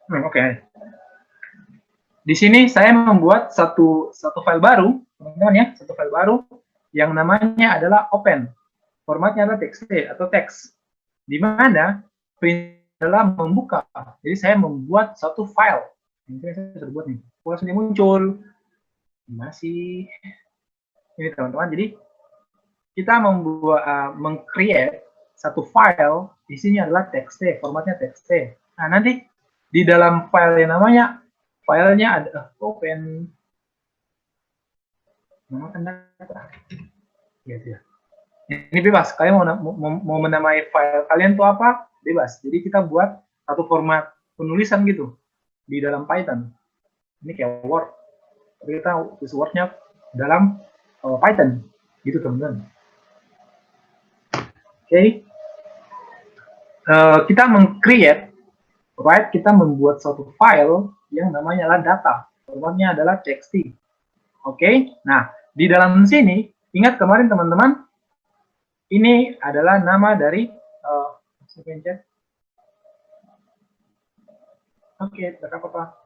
Oke. Di sini saya membuat satu file baru, teman-teman ya, satu file baru yang namanya adalah open. Formatnya adalah txt atau teks, di mana print adalah membuka. Jadi saya membuat satu file. Ini saya sudah buat nih. Kalau ini muncul, masih ini teman-teman. Jadi kita membuat meng-create satu file, isinya adalah txt, formatnya txt. Nah, nanti di dalam file yang namanya filenya ada open namakan data. Gitu ya. Ini bebas. Kalian mau menamai file kalian tuh apa? Bebas. Jadi kita buat satu format penulisan gitu di dalam Python. Ini kayak Word. Tapi kita tulis Word-nya dalam Python. Gitu teman-teman. Oke. Kita meng-create, right? Kita membuat satu file yang namanya adalah data. Formatnya adalah txt. Oke. Nah, di dalam sini, ingat kemarin teman-teman, ini adalah nama dari Oke, tidak apa-apa.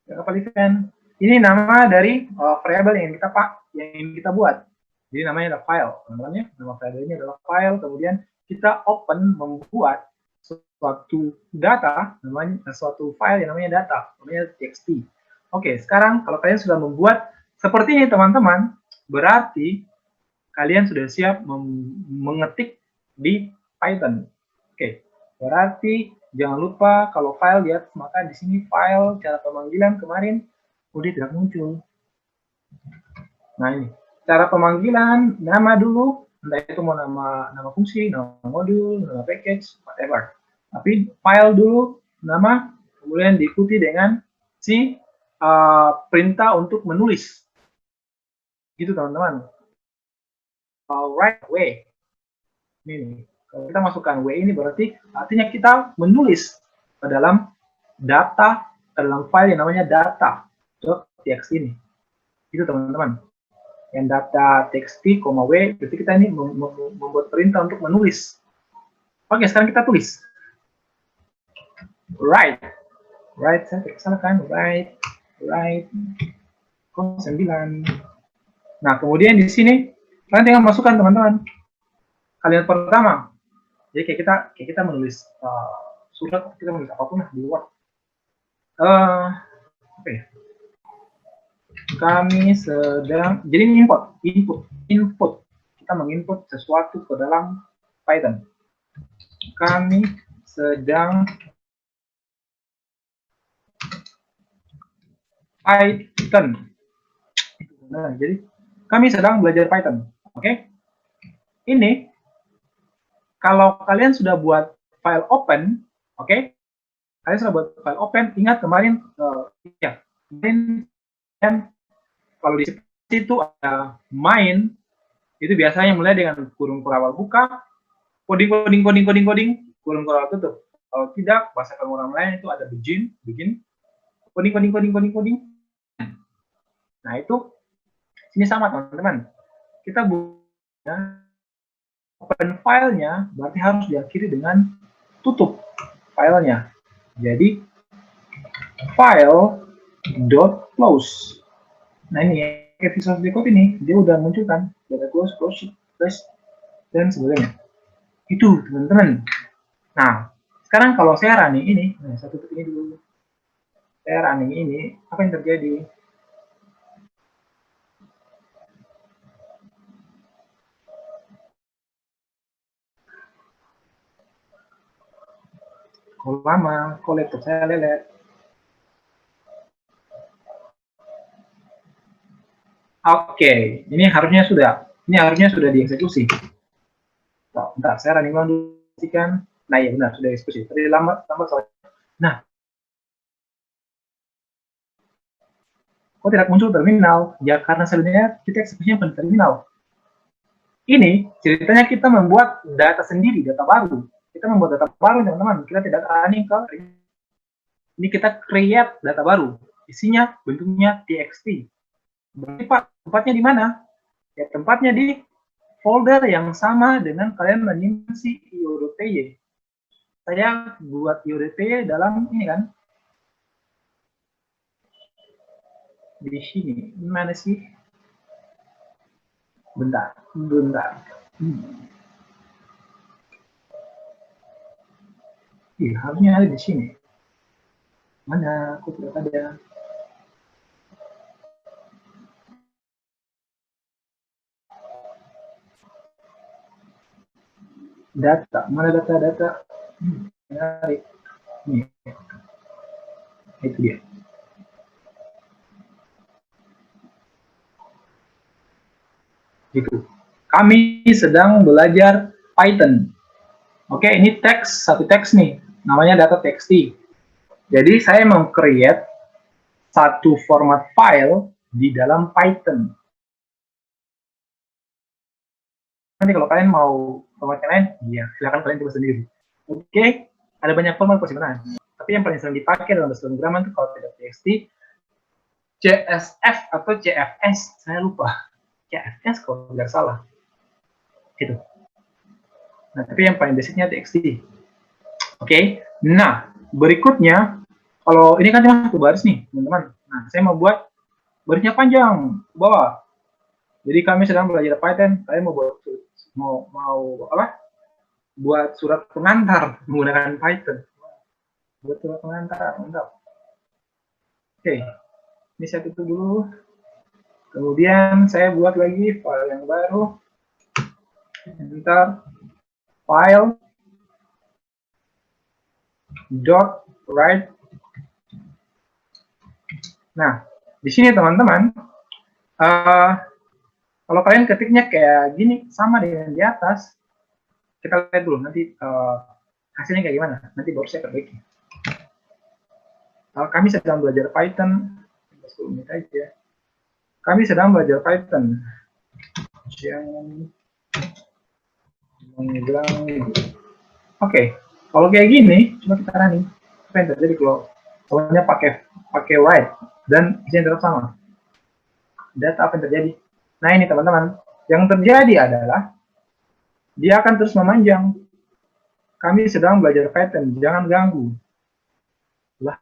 Tidak apa event. Ini nama dari variabel yang kita buat. Jadi namanya adalah file. Namanya nama variabel ini adalah file. Kemudian kita open membuat suatu data, namanya suatu file yang namanya data, namanya txt. Oke, sekarang kalau kalian sudah membuat seperti ini teman-teman, berarti kalian sudah siap mengetik di Python. Oke, berarti jangan lupa kalau file lihat, maka di sini file cara pemanggilan kemarin udah tidak muncul. Nah ini cara pemanggilan, nama dulu, entah itu mau nama fungsi, nama modul, nama package, whatever. Tapi file dulu, nama, kemudian diikuti dengan si perintah untuk menulis. Gitu teman-teman. Right way. Ini kalau kita masukkan W ini berarti artinya kita menulis ke dalam data, ke dalam file yang namanya data.txt ini. Itu teman-teman. Yang data txt, W, berarti kita ini membuat perintah untuk menulis. Oke, sekarang kita tulis. Write. Write, saya kesalahan. Write. 09. Nah, kemudian di sini kalian tinggal masukkan teman-teman. Kalimat pertama. Jadi kayak kita menulis surat, kita menulis apapun di Word. Oke. Kami sedang, jadi ini input. Kita menginput sesuatu ke dalam Python. Kami sedang Python. Nah, jadi kami sedang belajar Python. Oke. Ini kalau kalian sudah buat file open, oke? Kalian sudah buat file open, ingat kemarin kemarin kalau di situ ada main, itu biasanya mulai dengan kurung kurawal buka, coding, kurung kurawal tutup. Kalau tidak, bahasa pemrograman lain itu ada begin, coding. Nah itu sini sama teman-teman. Kita buat open filenya berarti harus diakhiri dengan tutup filenya. Jadi file dot close. Nah ini ya, Visual Studio Code ini dia udah munculkan data close, dan sebagainya. Itu teman-teman. Nah sekarang kalau saya running ini, nah saya tutup ini dulu. Saya running ini, apa yang terjadi? Kalau lama, kok laptop saya lelet. Oke, ini harusnya sudah dieksekusi. Bentar, saya running ulang dulu. Nah iya benar, sudah dieksekusi. Tadi lambat soalnya. Nah, kok tidak muncul terminal? Ya karena sebenarnya kita eksekusinya pada terminal. Ini ceritanya kita membuat data sendiri, data baru. Kita membuat data baru teman-teman. Kita tidak running ke ini, kita create data baru. Isinya bentuknya txt. Berarti Pak, tempatnya di mana? Ya tempatnya di folder yang sama dengan kalian menyimpan si io.py. Saya buat io.py dalam ini kan, Di sini, mana sih? Bentar. Iya, harusnya ada di sini. Mana? Aku tidak ada. Data, mana data? Menarik. Nih, itu dia. Gitu. Kami sedang belajar Python. Oke, ini satu teks nih, namanya data.txt. Jadi saya mau create satu format file di dalam Python. Nanti kalau kalian mau format yang lain, ya silakan kalian coba sendiri. Oke, ada banyak format sebenarnya. Tapi yang paling sering dipakai dalam bahasa pemrograman itu kalau tidak txt, CSF atau CFS, saya lupa. CFS kalau tidak salah. Itu. Nah, tapi yang paling basicnya txt. Oke, nah berikutnya, kalau ini kan cuma satu baris nih, teman-teman. Nah, saya mau buat barisnya panjang, ke bawah. Jadi kami sedang belajar Python, saya mau apa? Buat surat pengantar menggunakan Python. Buat surat pengantar, mantap. Oke, ini saya tutup dulu. Kemudian saya buat lagi file yang baru. Enter file dot write. Nah, di sini teman-teman, kalau kalian ketiknya kayak gini sama dengan di atas, kita lihat dulu nanti hasilnya kayak gimana. Nanti baru saya perbaiki. Kami sedang belajar Python. 10 menit aja. Kami sedang belajar Python. Jangan mengganggu. Oke, kalau kayak gini, coba kita running. Apa yang terjadi kalau soalnya pakai write dan isinya tetap sama? Data apa yang terjadi? Nah ini teman-teman, yang terjadi adalah dia akan terus memanjang. Kami sedang belajar Python, jangan ganggu. Lah,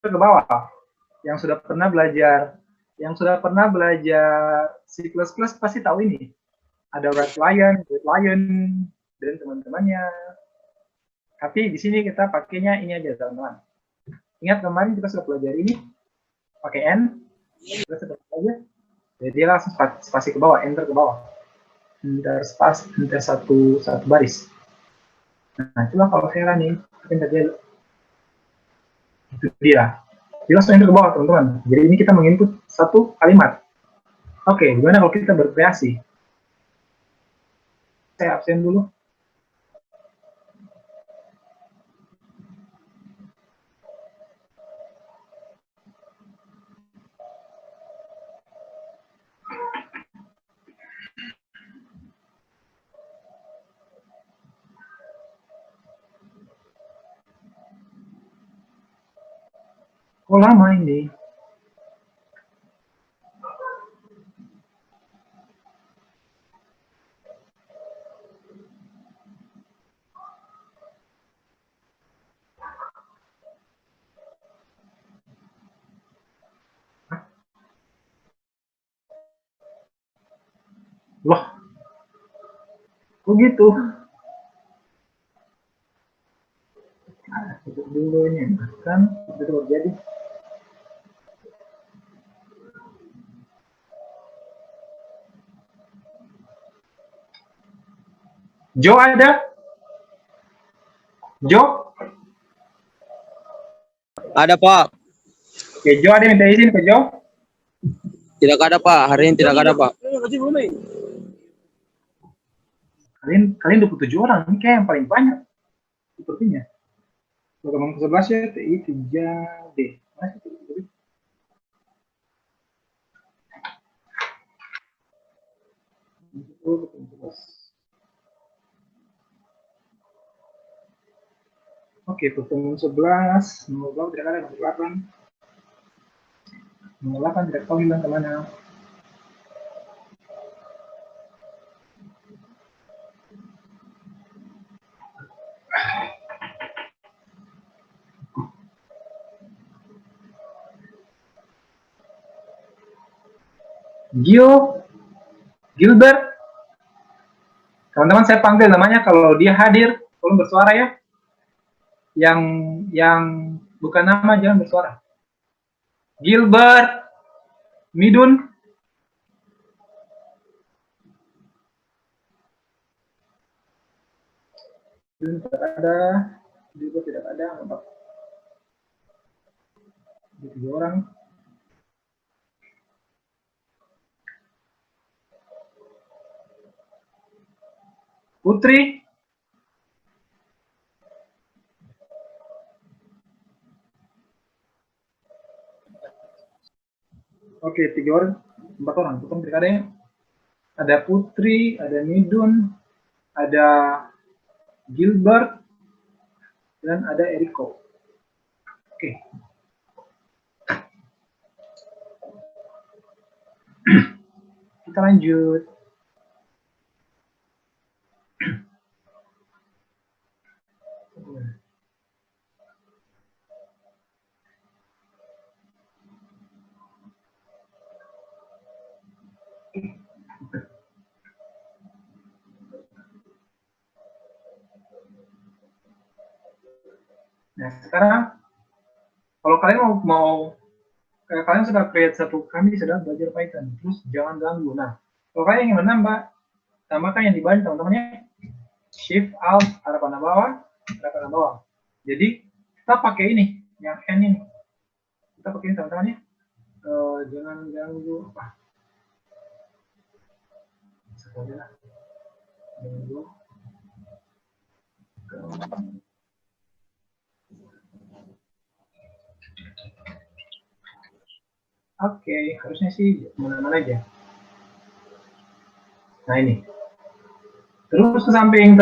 ke bawah. Yang sudah pernah belajar C++ pasti tahu ini. Ada Red Lion, dan teman-temannya. Tapi di sini kita pakainya ini aja teman-teman. Ingat kemarin kita sudah pelajari ini pakai N, kita sudah aja. Jadi dia langsung spasi ke bawah, enter ke bawah, enter satu baris. Nah, coba kalau saya running, apa yang terjadi? Itu dia. Dia langsung enter ke bawah teman-teman. Jadi ini kita menginput satu kalimat. Oke, gimana kalau kita berkreasi? Saya absen dulu. Kok lama ini? Loh, kok gitu? Nah, tutup dulu ini, kan itu terjadi. Jo ada? Jo? Ada Pak. Oke, Jo ada minta izin ke Jo? Tidak ada Pak. Hari ini tidak ada Pak. Kalian 27 orang, ini kayak yang paling banyak sepertinya. Teman 11 ya, TI 3D. Masih Oke, pertemuan 11, nomor berapa tidak ada, nomor 8. Nomor 8 tidak tahu hilang kemana. Gilbert. Teman-teman saya panggil namanya kalau dia hadir, tolong bersuara ya. Yang bukan nama jangan bersuara. Gilbert, Midun. Tidak ada, juga tidak ada. Tiga orang. Putri. Oke, 3 orang, 4 orang. Bukan tidak ada ya. Ada Putri, ada Midun, ada Gilbert, dan ada Eriko. Oke. Kita lanjut. Nah, sekarang kalau kalian mau kalian sudah create satu, kami sudah belajar Python, terus jangan ganggu. Nah, kalau kalian ingin menambah, tambahkan yang di bawah teman-temannya. Shift Alt arah panah bawah. Jadi kita pakai ini, yang N ini. Kita pakai ini teman-temannya. Jangan ganggu apa. Sekali lah. Ganggu. Oke, harusnya sih mana-mana aja. Nah ini. Terus ke samping,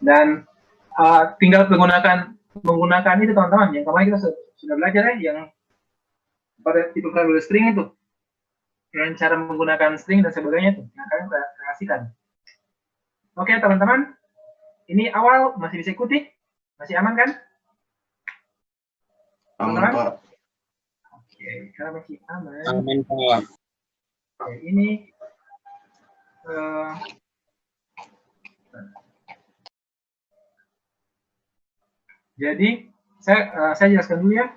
dan tinggal menggunakan itu teman-teman. Yang kemarin kita sudah belajar ya, yang pada tipe variable string itu. Dengan cara menggunakan string dan sebagainya itu. Yang kalian kreasikan. Oke teman-teman. Ini awal masih bisa ikuti? Masih aman kan? Aman, Pak. Oke, karena masih aman. Aman, Pak. Oke, ini jadi saya jelaskan dulu ya.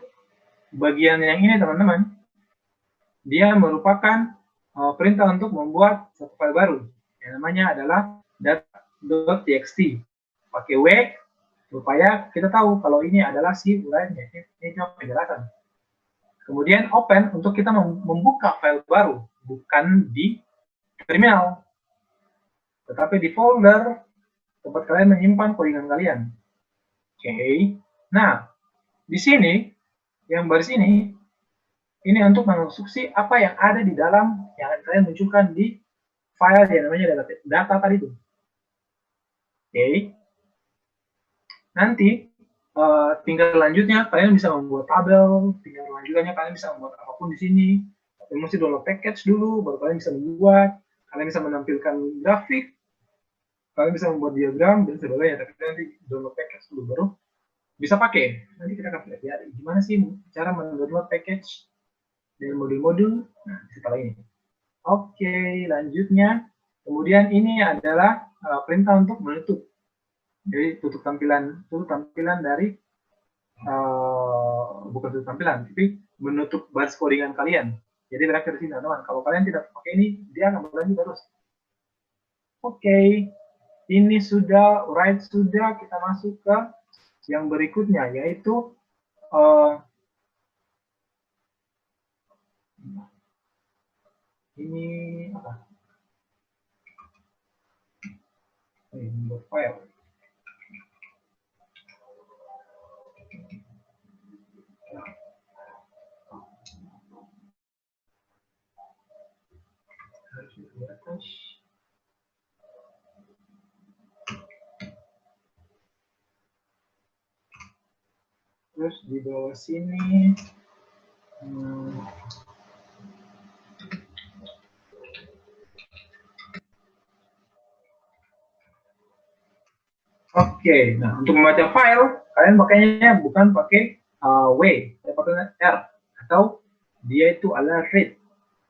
Bagian yang ini teman-teman, dia merupakan perintah untuk membuat satu file baru. Yang namanya adalah data.txt. Pakai W supaya kita tahu kalau ini adalah si uraiannya. Ini cuma penjelasan. Kemudian open untuk kita membuka file baru, bukan di terminal, tetapi di folder tempat kalian menyimpan codingan kalian. Oke. Nah, di sini yang baris ini untuk menginstruksi apa yang ada di dalam yang kalian munculkan di file yang namanya data tadi itu. Oke. Nanti tinggal lanjutnya kalian bisa membuat tabel, tinggal lanjutannya kalian bisa membuat apapun di sini. Kalian mesti download package dulu, baru kalian bisa membuat, kalian bisa menampilkan grafik, kalian bisa membuat diagram dan sebagainya. Tapi nanti download package dulu baru bisa pakai. Nanti kita akan lihat ya gimana sih cara mendownload package dan modul-modul. Nah, setelah ini. Oke, lanjutnya. Kemudian ini adalah perintah untuk menutup. Jadi tutup tampilan dari bukan tutup tampilan, tapi menutup baris codingan kalian. Jadi berakhir di sini teman-teman. Kalau kalian tidak pakai ini, dia akan berlanjut terus. Oke, ini sudah, right sudah, kita masuk ke yang berikutnya, yaitu ini apa? Ini file. Terus di bawah sini Oke, nah untuk membaca file kalian pakainya bukan pakai W, tapi pakai R, atau dia itu adalah read.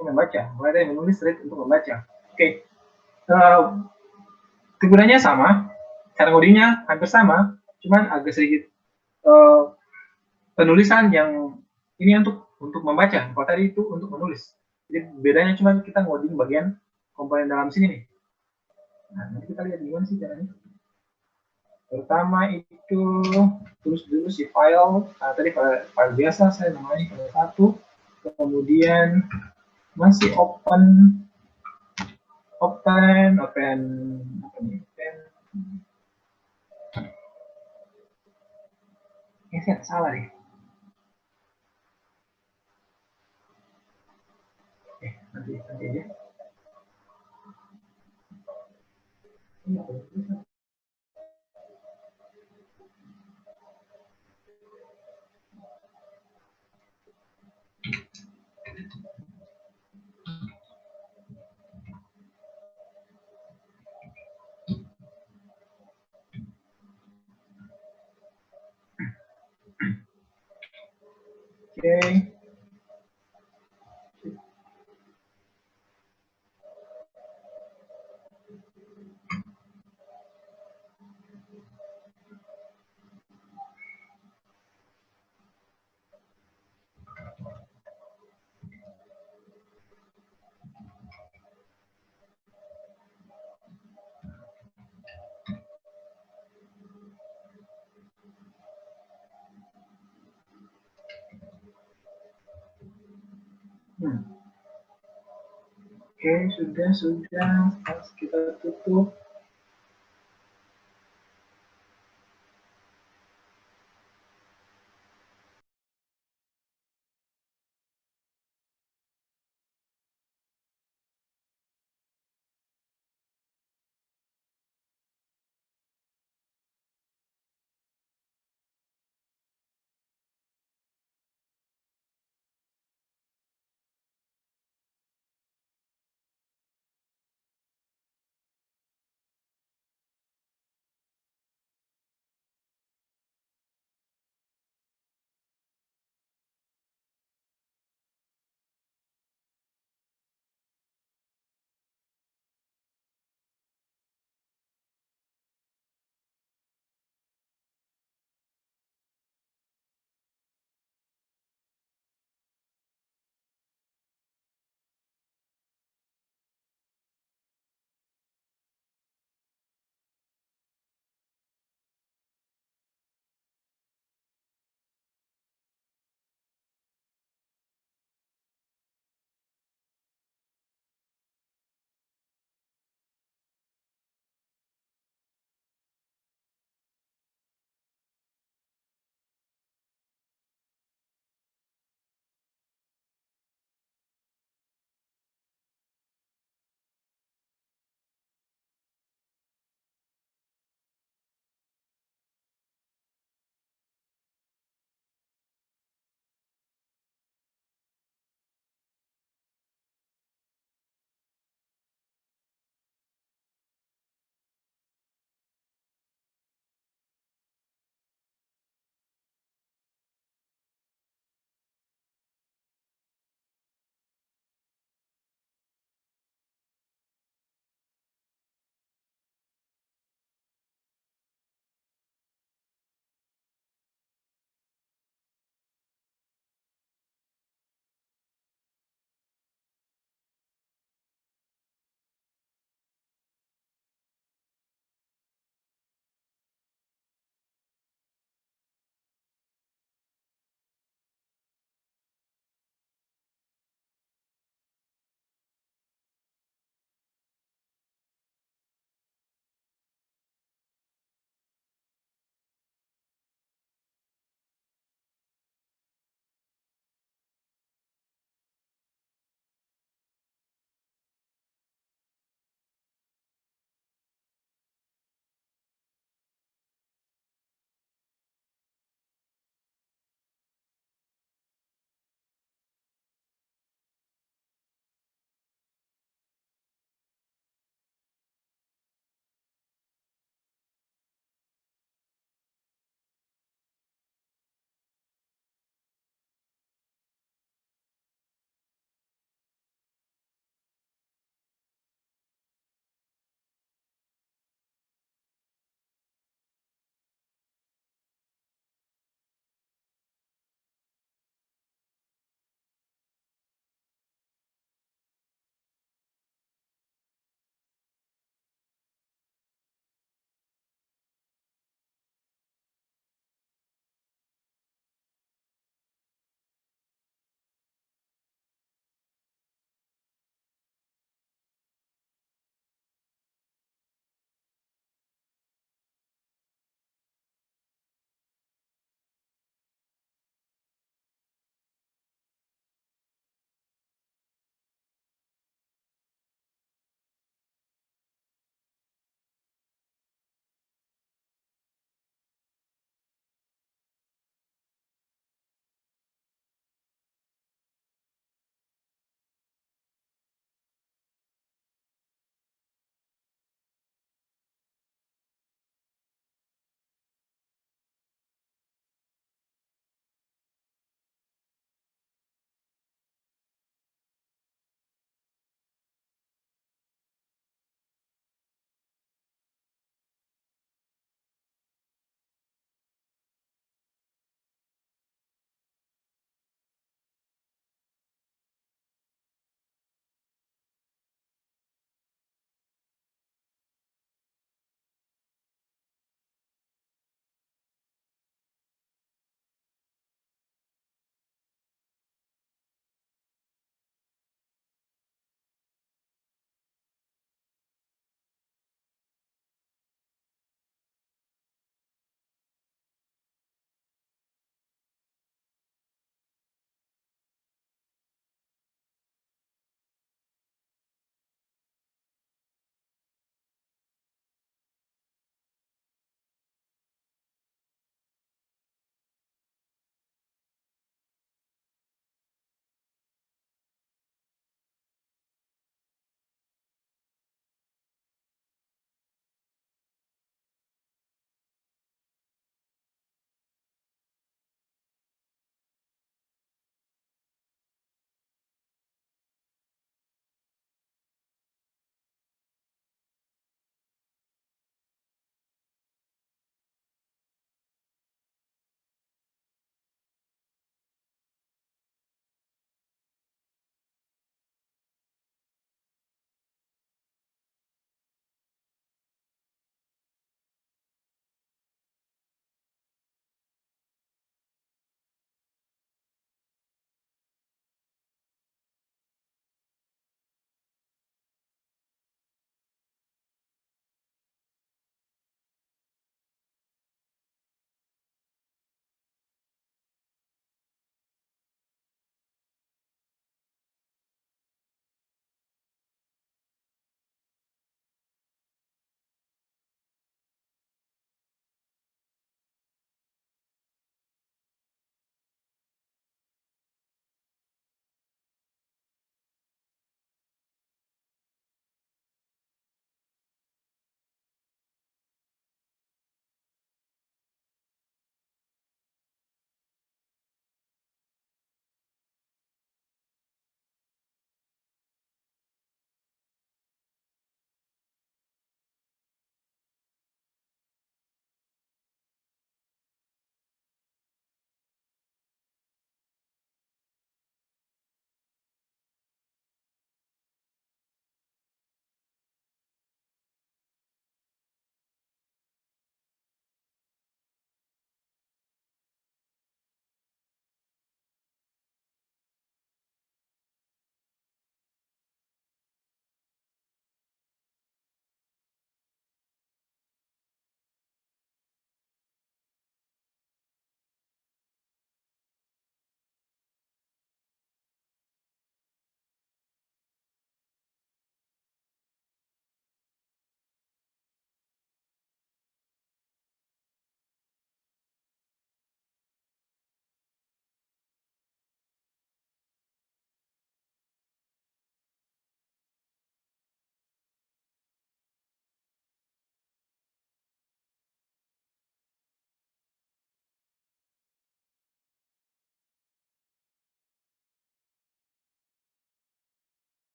membaca, mulai dari menulis read untuk membaca. Oke, kegunaannya sama, cara ngodingnya hampir sama, cuman agak sedikit penulisan yang ini untuk membaca, kalau tadi itu untuk menulis. Jadi bedanya cuma kita ngoding bagian komponen dalam sini nih. Nah, nanti kita lihat gimana sih caranya. Pertama itu tulis dulu si file. Nah, tadi file biasa saya namanya file 1. Kemudian masih open apa nih? Open. Ini saya salah nih. Nanti aja. Oke. Oke, sudah. Kita tutup.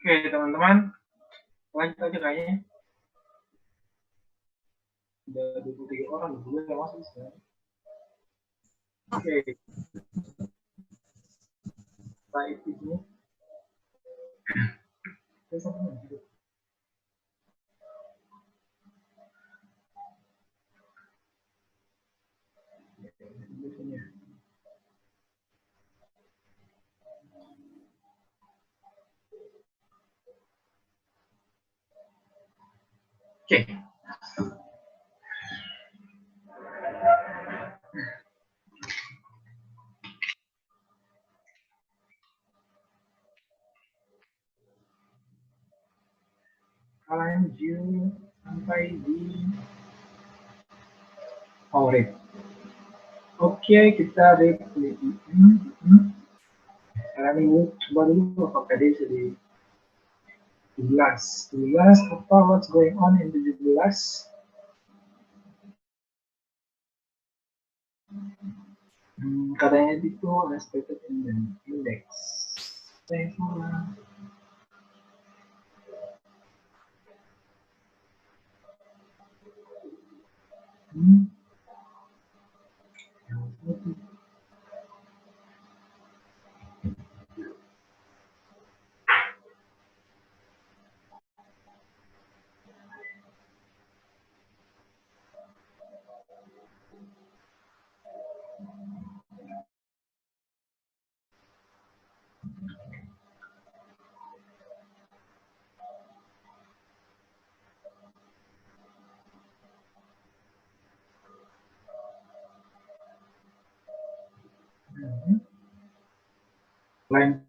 Oke, teman-teman. Lanjut aja kayaknya. Udah 23 orang juga yang masuk sekarang. Oke. Setelah itu ini. Oke. Lanjut sampai di rate. Oke, kita rate sekarang ini coba dulu apakah dia bisa di 17 apa what's going on in 17. Katanya itu unexpected index. Saya salah. Lain.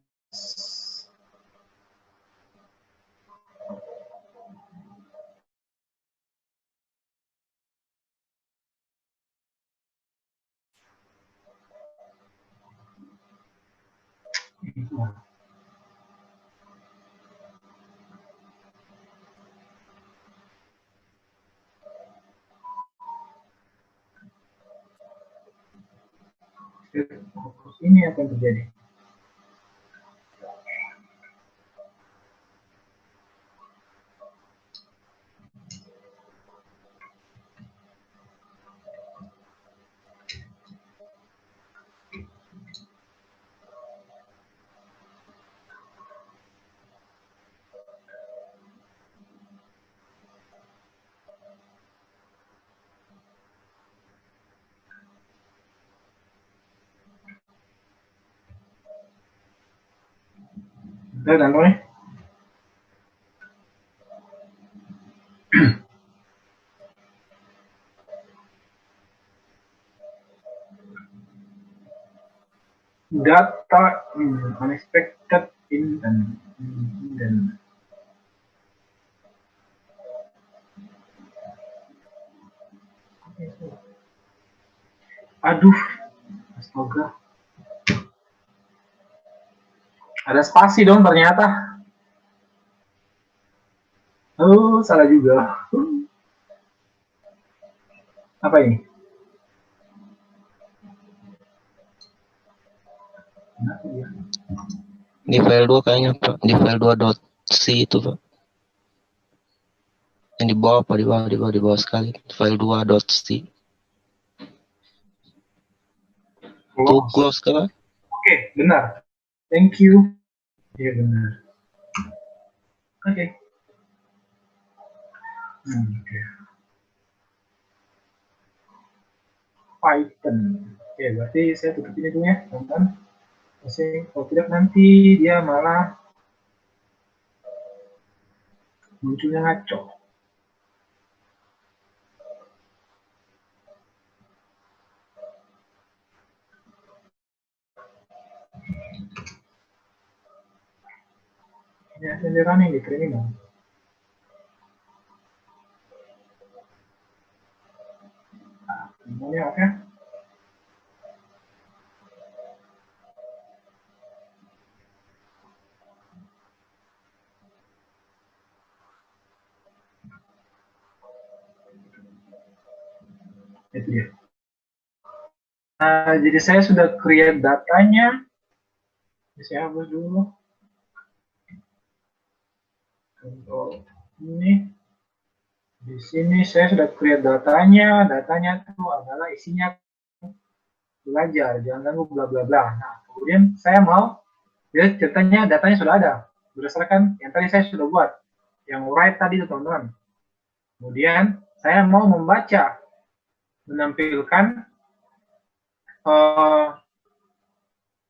Ini akan terjadi. Udah nontonnya? Data unexpected in dan aduh, astaga. Ada spasi dong ternyata. Oh, salah juga. Apa ini? Di file 2 kayaknya Pak, di file 2.c itu Pak. Yang di bawah Pak, di bawah sekali. File 2.c. Tuh close kan? Oke, benar. Thank you. Iya benar. Oke. Oke. Python. Oke, berarti saya tutup ini dulu ya, teman-teman. Kalau tidak nanti dia malah munculnya ngaco. Ini hasilnya running di terminal. Semuanya oke. Itu dia. Nah, jadi saya sudah create datanya. Saya hapus dulu. Untuk ini, di sini saya sudah create datanya. Datanya itu adalah isinya belajar, jangan ganggu bla bla bla. Nah, kemudian saya mau, ya ceritanya datanya sudah ada berdasarkan yang tadi saya sudah buat, yang write tadi itu teman-teman. Kemudian saya mau membaca, menampilkan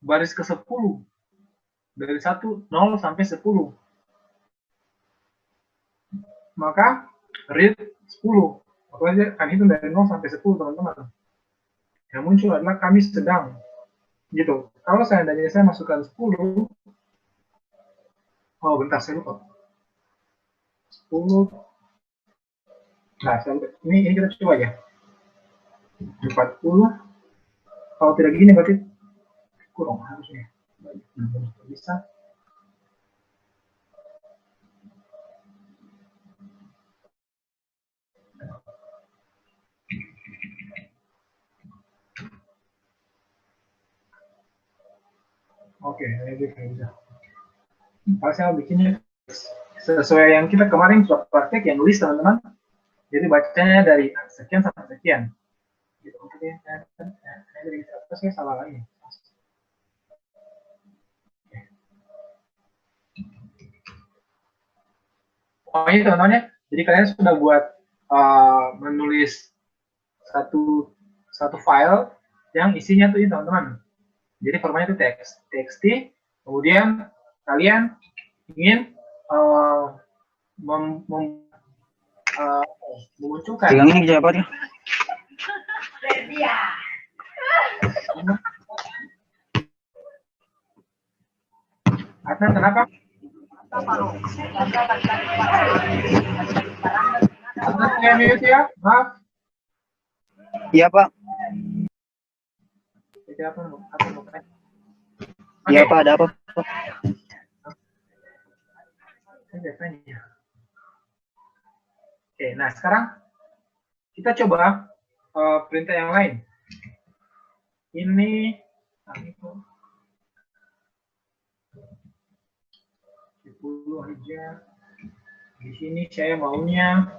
baris ke-10 dari 0 sampai 10. Maka read 10. Makanya kan itu dari 0 sampai 10 teman-teman. Yang muncul adalah kami sedang. Gitu. Kalau seandainya saya masukkan 10, oh bentar saya lupa. 10. Nah, ini kita coba ya. 40. Kalau tidak gini berarti kurang harusnya. Bisa. Oke, ini bisa. Kalau saya bikinnya sesuai yang kita kemarin sudah praktek yang list teman-teman. Jadi bacanya dari sekian sampai sekian. Gitu. Oke, saya salah lagi. Oh ini teman-teman ya. Jadi kalian sudah buat menulis satu file yang isinya tuh ini teman-teman. Jadi formatnya itu txt. Kemudian kalian ingin memunculkan. Pegangin jawabannya. Atau kenapa? Atau saya mute ya, maaf. Iya Pak. Iya Pak, ada apa Pak? Oke, nah sekarang kita coba perintah yang lain. Ini 10 aja. Di sini saya maunya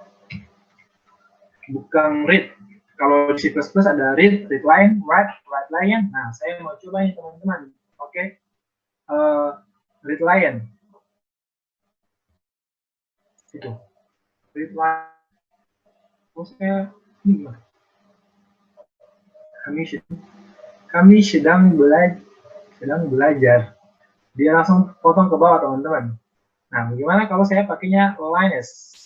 bukan read. Kalau di C++ ada read line, write line. Nah, saya mau coba ini teman-teman. Oke. Read line. Itu. Read line. Oh, saya ini gimana? Kami sedang belajar. Dia langsung potong ke bawah teman-teman. Nah, bagaimana kalau saya pakainya lines?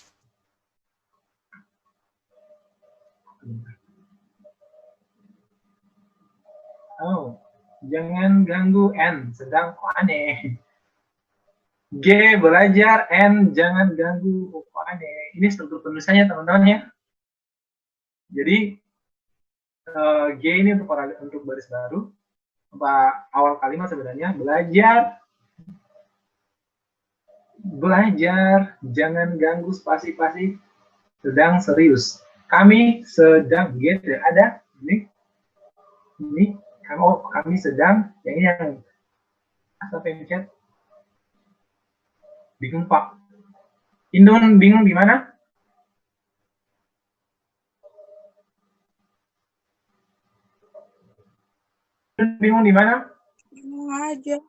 Oh, jangan ganggu N, sedang kok aneh. G belajar, N jangan ganggu, kok aneh. Ini struktur penulisannya teman-teman ya. Jadi G ini untuk baris baru, awal kalimat sebenarnya belajar, jangan ganggu spasi-spasi, sedang serius. Kami sedang gitu ada ini kami sedang yang ini yang apa yang chat bingung Pak. Indon bingung di mana? Bingung di mana? Bingung aja.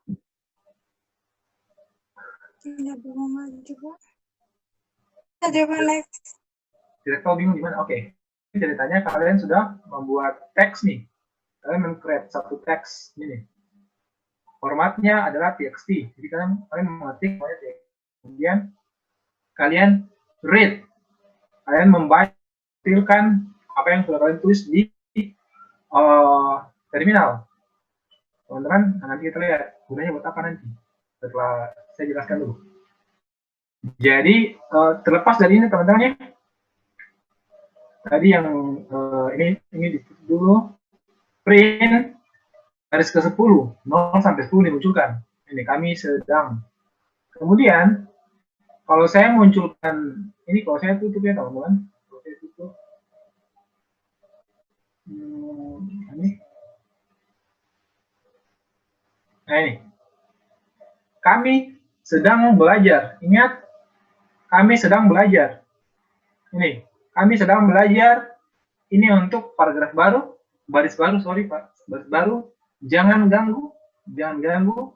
Tidak bingung aja, Pak. Ada apa next? Tidak tahu bingung di mana? Oke. Ini ceritanya kalian sudah membuat teks nih. Kalian men-create satu teks ini. Formatnya adalah txt. Jadi kalian mengetik teks. Kemudian kalian read. Kalian membaca apa yang sudah kalian tulis di terminal. Teman-teman, nanti kita lihat gunanya buat apa nanti. Setelah saya jelaskan dulu. Jadi terlepas dari ini teman-teman ya. Tadi yang ini ditutup dulu. Print garis ke-10, 0 sampai 10 dimunculkan. Ini kami sedang. Kemudian kalau saya munculkan ini, kalau saya tutup ya teman-teman. Kalau saya tutup ini. Nah ini. Kami sedang belajar. Ingat, kami sedang belajar. Ini, kami sedang belajar. Ini untuk paragraf baru, baris baru, sorry Pak, baris baru. Jangan ganggu, jangan ganggu.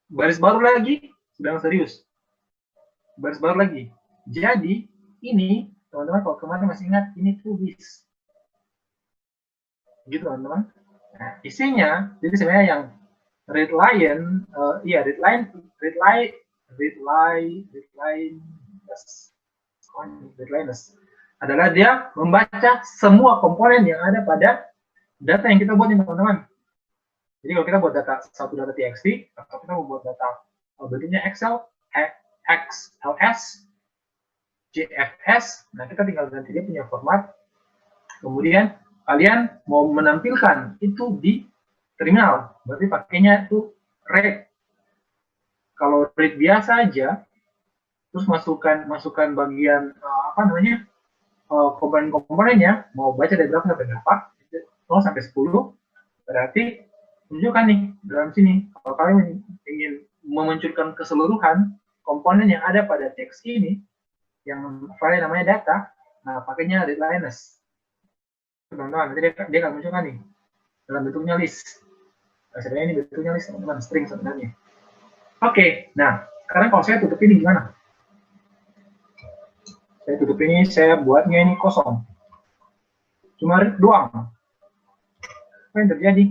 Baris baru lagi, sedang serius. Baris baru lagi. Jadi, ini, teman-teman kalau kemarin masih ingat, ini tulis. Gitu teman-teman. Nah, isinya, jadi sebenarnya yang red line, red line adalah dia membaca semua komponen yang ada pada data yang kita buat nih teman-teman. Jadi kalau kita buat satu data txt, atau kita mau buat data bentuknya Excel, XLS, JFS, nah kita tinggal ganti dia punya format. Kemudian kalian mau menampilkan itu di terminal, berarti pakainya itu read. Kalau read biasa aja, terus masukkan bagian komponen-komponennya, mau baca dari berapa sampai berapa, 0 sampai 10, berarti tunjukkan nih dalam sini. Kalau kalian ingin memunculkan keseluruhan komponen yang ada pada teks ini, yang file namanya data, nah pakainya readliness. Teman-teman, nanti dia akan munculkan nih dalam bentuknya list. Nah, sebenarnya ini bentuknya list, teman-teman, string sebenarnya. Oke, nah sekarang kalau saya tutup ini gimana? Saya tutup ini, saya buatnya ini kosong. Cuma read doang. Apa yang terjadi?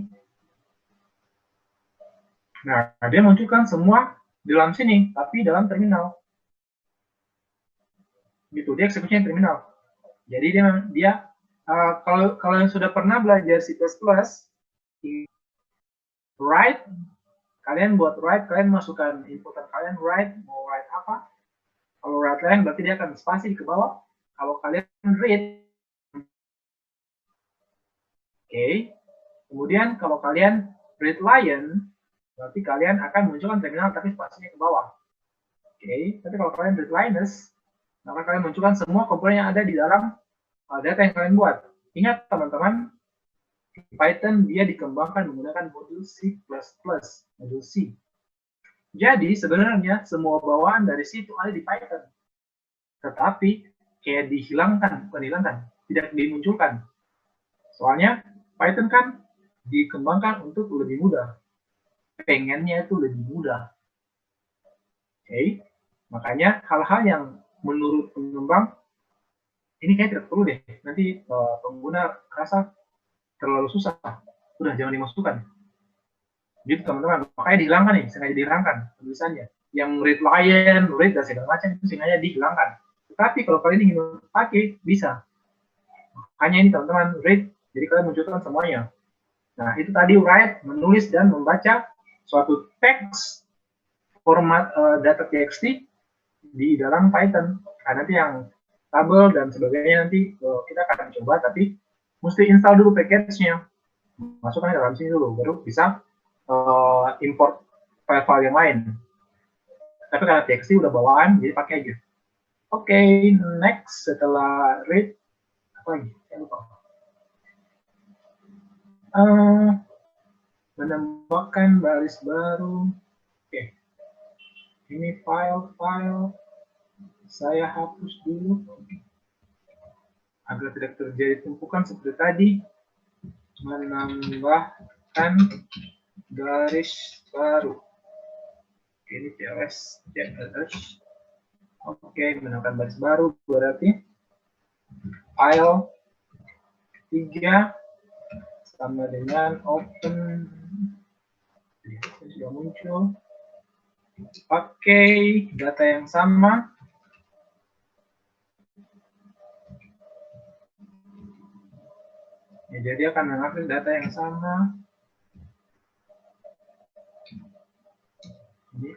Nah, dia munculkan semua di dalam sini, tapi dalam terminal. Gitu, dia eksekusinya terminal. Jadi dia kalau yang sudah pernah belajar C++, write, kalian buat write, kalian masukkan inputan kalian write, mau write apa? Kalau write line berarti dia akan spasi ke bawah. Kalau kalian read, oke. Kemudian kalau kalian read line, berarti kalian akan munculkan terminal tapi spasinya ke bawah. Oke. Tapi kalau kalian read liners, maka kalian munculkan semua komponen yang ada di dalam data yang kalian buat. Ingat teman-teman, Python dia dikembangkan menggunakan modul C++, modul C. Jadi sebenarnya semua bawaan dari C itu ada di Python. Tetapi kayak dihilangkan, bukan dihilangkan, tidak dimunculkan. Soalnya Python kan dikembangkan untuk lebih mudah. Pengennya itu lebih mudah. Oke. Makanya hal-hal yang menurut pengembang ini kayak tidak perlu deh. Nanti pengguna rasa terlalu susah. Udah jangan dimasukkan. Gitu teman-teman. Makanya dihilangkan nih, sengaja dihilangkan tulisannya. Yang read line, read dan segala macam itu sengaja dihilangkan. Tetapi kalau kalian ingin pakai, bisa. Hanya ini teman-teman, read. Jadi kalian munculkan semuanya. Nah, itu tadi write, menulis dan membaca suatu teks format data txt di dalam Python. Nah, nanti yang tabel dan sebagainya nanti kita akan coba, tapi mesti install dulu package-nya. Masukkan dalam sini dulu, baru bisa import file-file yang lain. Tapi karena txt udah bawaan, jadi pakai aja. Oke, next setelah read, apa lagi? Saya lupa. Menambahkan baris baru. Oke. Ini file saya hapus dulu agar tidak terjadi tumpukan seperti tadi. Menambahkan garis baru. Ini TLS. Oke, menambahkan baris baru berarti file 3 sama dengan open. Sudah muncul. Oke, data yang sama. Ya, jadi akan mengambil data yang sama. Ini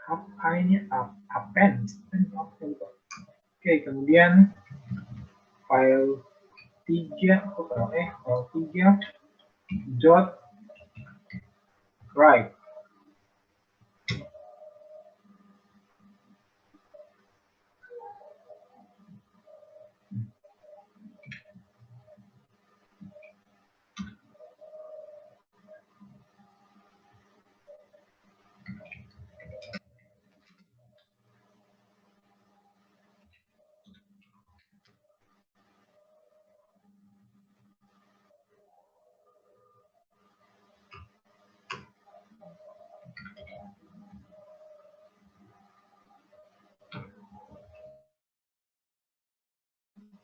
apa ini? Append. Oke, kemudian file 3 dot write.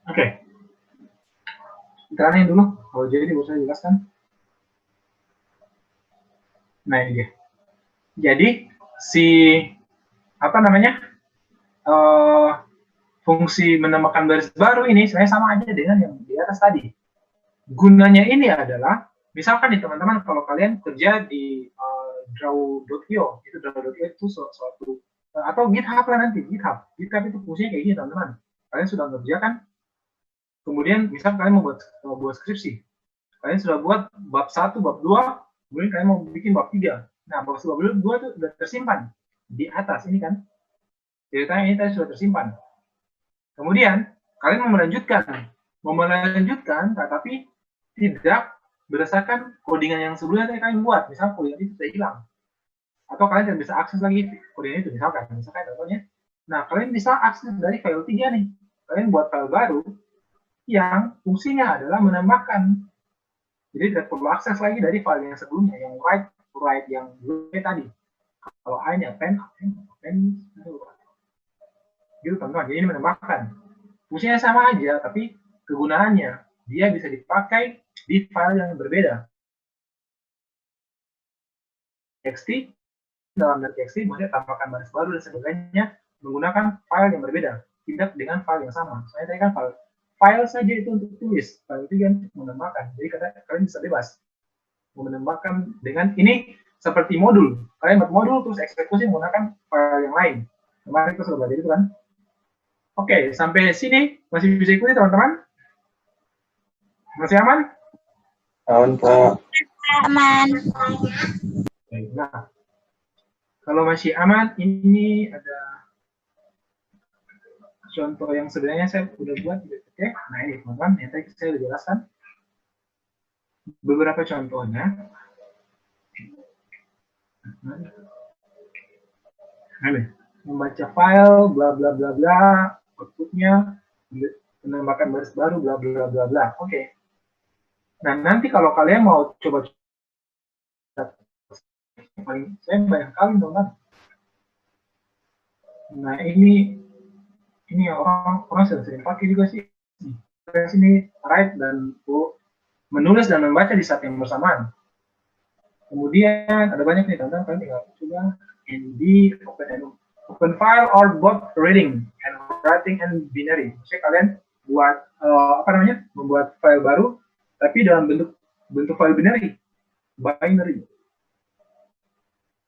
Oke. Kita aneh dulu, kalau jadi bisa jelaskan. Nah ini dia. Jadi si apa namanya fungsi menambahkan baris baru ini sebenarnya sama aja dengan yang di atas tadi. Gunanya ini adalah misalkan nih teman-teman kalau kalian kerja di draw.io, itu draw.io itu suatu atau GitHub lah nanti, GitHub itu fungsinya kayak gini teman-teman. Kalian sudah mengerjakan, kemudian misal kalian mau buat skripsi, kalian sudah buat bab 1, bab 2, kemudian kalian mau bikin bab 3. Nah, bab 1, bab 2 itu sudah tersimpan di atas ini kan. Ceritanya ini tadi sudah tersimpan. Kemudian kalian mau melanjutkan, tapi tidak berdasarkan codingan yang sebelumnya tadi kalian buat. Misal codingan itu sudah hilang, atau kalian tidak bisa akses lagi codingan itu misalkan contohnya. Nah, kalian bisa akses dari file 3 nih. Kalian buat file baru yang fungsinya adalah menambahkan. Jadi tidak perlu akses lagi dari file yang sebelumnya, yang write yang dulu tadi. Kalau I nya append gitu teman-teman. Jadi ini menambahkan. Fungsinya sama aja, tapi kegunaannya dia bisa dipakai di file yang berbeda. TXT, dalam TXT maksudnya tambahkan baris baru dan sebagainya menggunakan file yang berbeda, tidak dengan file yang sama. Soalnya tadi kan file saja itu untuk tulis, file itu untuk menambahkan. Jadi kalian bisa bebas menambahkan dengan ini seperti modul. Kalian buat modul terus eksekusi menggunakan file yang lain. Kemarin kita sudah belajar itu kan. Oke, sampai sini masih bisa ikuti teman-teman? Masih aman? Aman, Pak. Aman. Nah, kalau masih aman, ini ada contoh yang sebenarnya saya sudah buat. Oke, nah ini teman-teman, yang tadi saya sudah jelaskan beberapa contohnya. Nah, membaca file, bla bla bla bla, outputnya menambahkan baris baru, bla bla bla bla. Oke. Nah, nanti kalau kalian mau coba saya banyak kali teman. Nah, ini orang sering pakai juga sih. Di sini write dan menulis dan membaca di saat yang bersamaan. Kemudian ada banyak nih teman-teman, kalian tinggal coba ND open file or both reading and writing and binary. Maksudnya kalian buat membuat file baru tapi dalam bentuk file binary.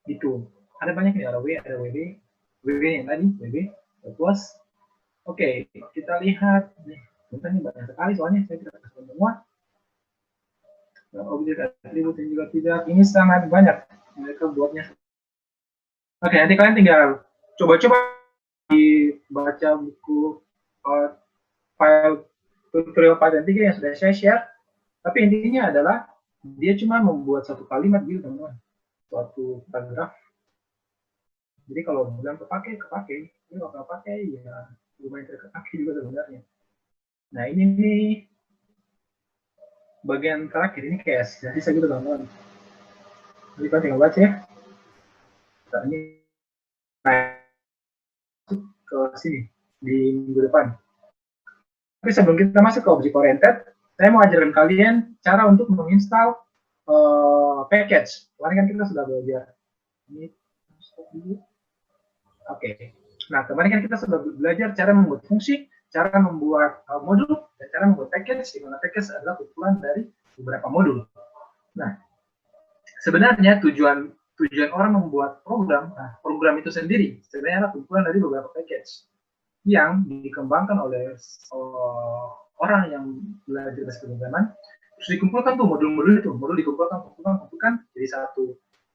Itu ada banyak nih, ada WB yang tadi WB plus. Oke, kita lihat nih, ini banyak sekali soalnya saya tidak kasih semua. Objek atribut yang juga tidak, ini sangat banyak mereka buatnya. Oke, nanti kalian tinggal coba-coba dibaca buku file tutorial Python 3 yang sudah saya share. Tapi intinya adalah dia cuma membuat satu kalimat gitu teman-teman, suatu paragraf. Jadi kalau bilang kepake, ini kalau kepake ya lumayan terkepake juga sebenarnya. Nah ini nih bagian terakhir ini kayak sisa gitu teman-teman. Jadi kalian tinggal baca ya. Nah, ini ke sini di minggu depan. Tapi sebelum kita masuk ke object oriented, saya mau ajarkan kalian cara untuk menginstal package. Kemarin kan kita sudah belajar. Ini Oke. Nah, kemarin kan kita sudah belajar cara membuat fungsi, cara membuat modul, dan cara membuat package, di mana package adalah kumpulan dari beberapa modul. Nah, sebenarnya tujuan orang membuat program, program itu sendiri sebenarnya adalah kumpulan dari beberapa package yang dikembangkan oleh orang yang belajar bahasa pemrograman. Terus dikumpulkan tuh modul-modul itu, modul dikumpulkan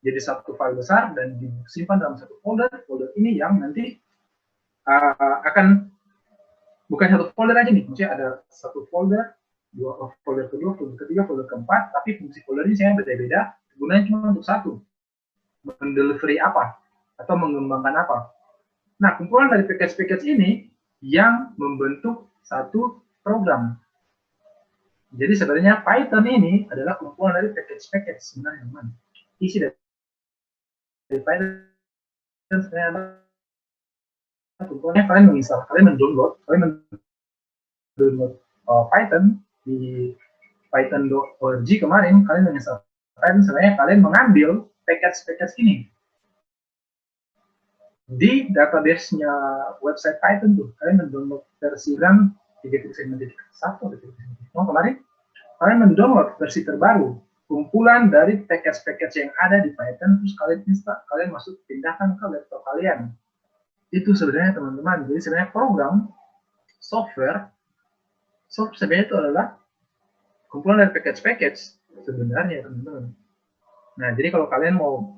jadi satu file besar dan disimpan dalam satu folder. Folder ini yang nanti akan bukan satu folder aja nih, maksudnya ada satu folder, folder kedua, folder ketiga, folder keempat, tapi fungsi folder ini saya beda-beda, gunanya cuma untuk satu, mendelivery apa atau mengembangkan apa. Nah, kumpulan dari package-package ini yang membentuk satu program. Jadi sebenarnya Python ini adalah kumpulan dari package-package sebenarnya, teman. Isi dari Python sebenarnya kumpulannya kalian menginstal, kalian mendownload, kalian download Python di python.org kemarin, kalian menginstal Python, sebenarnya kalian mengambil package-package ini di database-nya website Python tuh. Kalian mendownload versi 3.9.1 kemarin, kalian mendownload versi terbaru, kumpulan dari package-package yang ada di Python, terus kalian install, kalian pindahkan ke laptop kalian. Itu sebenarnya teman-teman. Jadi sebenarnya program software sebenarnya itu adalah kumpulan dari package-package sebenarnya teman-teman. Nah, jadi kalau kalian mau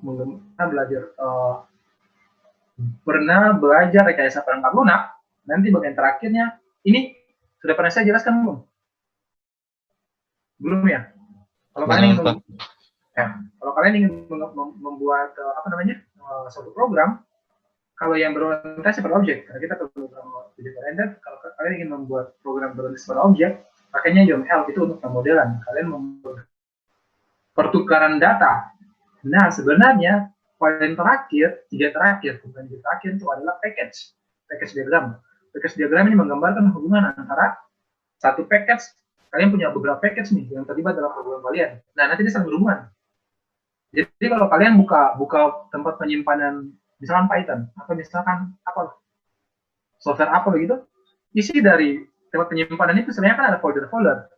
pernah belajar rekayasa perangkat lunak, nanti bagian terakhirnya ini sudah pernah saya jelaskan belum? Belum ya? Kalau kalian ingin kalau kalian ingin membuat suatu program, kalau yang berorientasi pada objek, karena kita program object oriented, kalau kalian ingin membuat program berorientasi pada objek, pakainya UML itu untuk pemodelan. Kalian membuat pertukaran data. Nah, sebenarnya poin terakhir, tiga terakhir itu adalah package diagram. Package diagram ini menggambarkan hubungan antara satu package, kalian punya beberapa package nih yang terlibat dalam program kalian. Nah, nanti dia saling berhubungan. Jadi kalau kalian buka tempat penyimpanan misalkan Python atau misalkan apa software apa begitu, isi dari tempat penyimpanan itu sebenarnya kan ada folder-folder.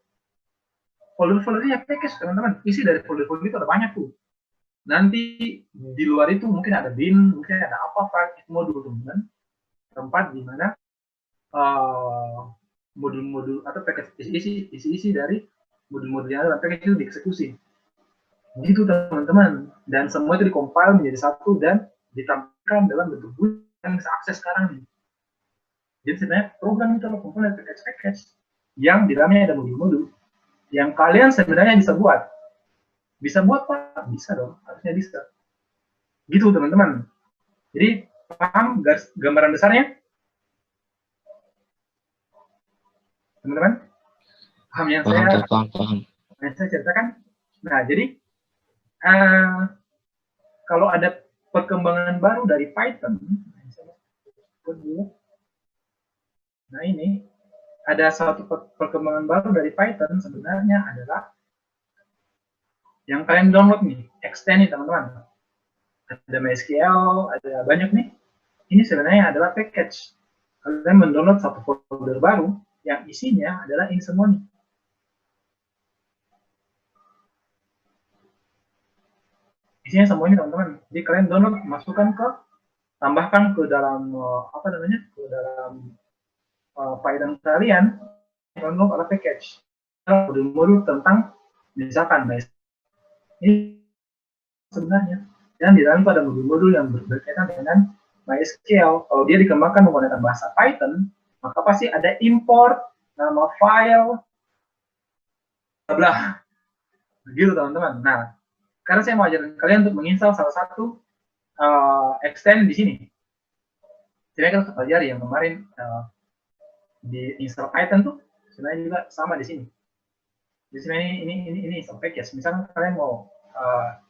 Folder-foldernya package teman-teman. Isi dari folder-folder itu ada banyak tuh. Nanti di luar itu mungkin ada bin, mungkin ada apa-apa modul teman-teman, tempat di mana modul-modul atau package isi dari modul-modul yang ada dalam package itu dieksekusi. Gitu teman-teman. Dan semua itu dikompil menjadi satu dan ditampilkan dalam bentuk buku yang bisa akses sekarang nih. Jadi sebenarnya program itu adalah komponen package yang di dalamnya ada modul-modul yang kalian sebenarnya bisa buat. Bisa buat Pak? Bisa dong, harusnya bisa. Gitu teman-teman. Jadi paham gambaran besarnya? Teman-teman? Paham yang saya ceritakan? Nah, jadi kalau ada perkembangan baru dari Python, nah ini ada satu perkembangan baru dari Python sebenarnya adalah yang kalian download nih, extend nih teman-teman. Ada MySQL, ada banyak nih. Ini sebenarnya adalah package. Kalian mendownload satu folder baru yang isinya adalah ini semua nih. Isinya semua ini teman-teman. Jadi kalian download, tambahkan ke dalam ke dalam Python kalian, download ada package modul-modul tentang misalkan ini sebenarnya, dan di dalam itu ada modul-modul yang berkaitan dengan MySQL. Kalau dia dikembangkan menggunakan bahasa Python, maka pasti ada import nama file bla begitu teman-teman. Nah, karena saya mau ajarin kalian untuk menginstal salah satu extend di sini. Jadi kita pelajari yang kemarin di install Python tuh sebenarnya juga sama di sini. Di sini ini install package. Misalnya kalian mau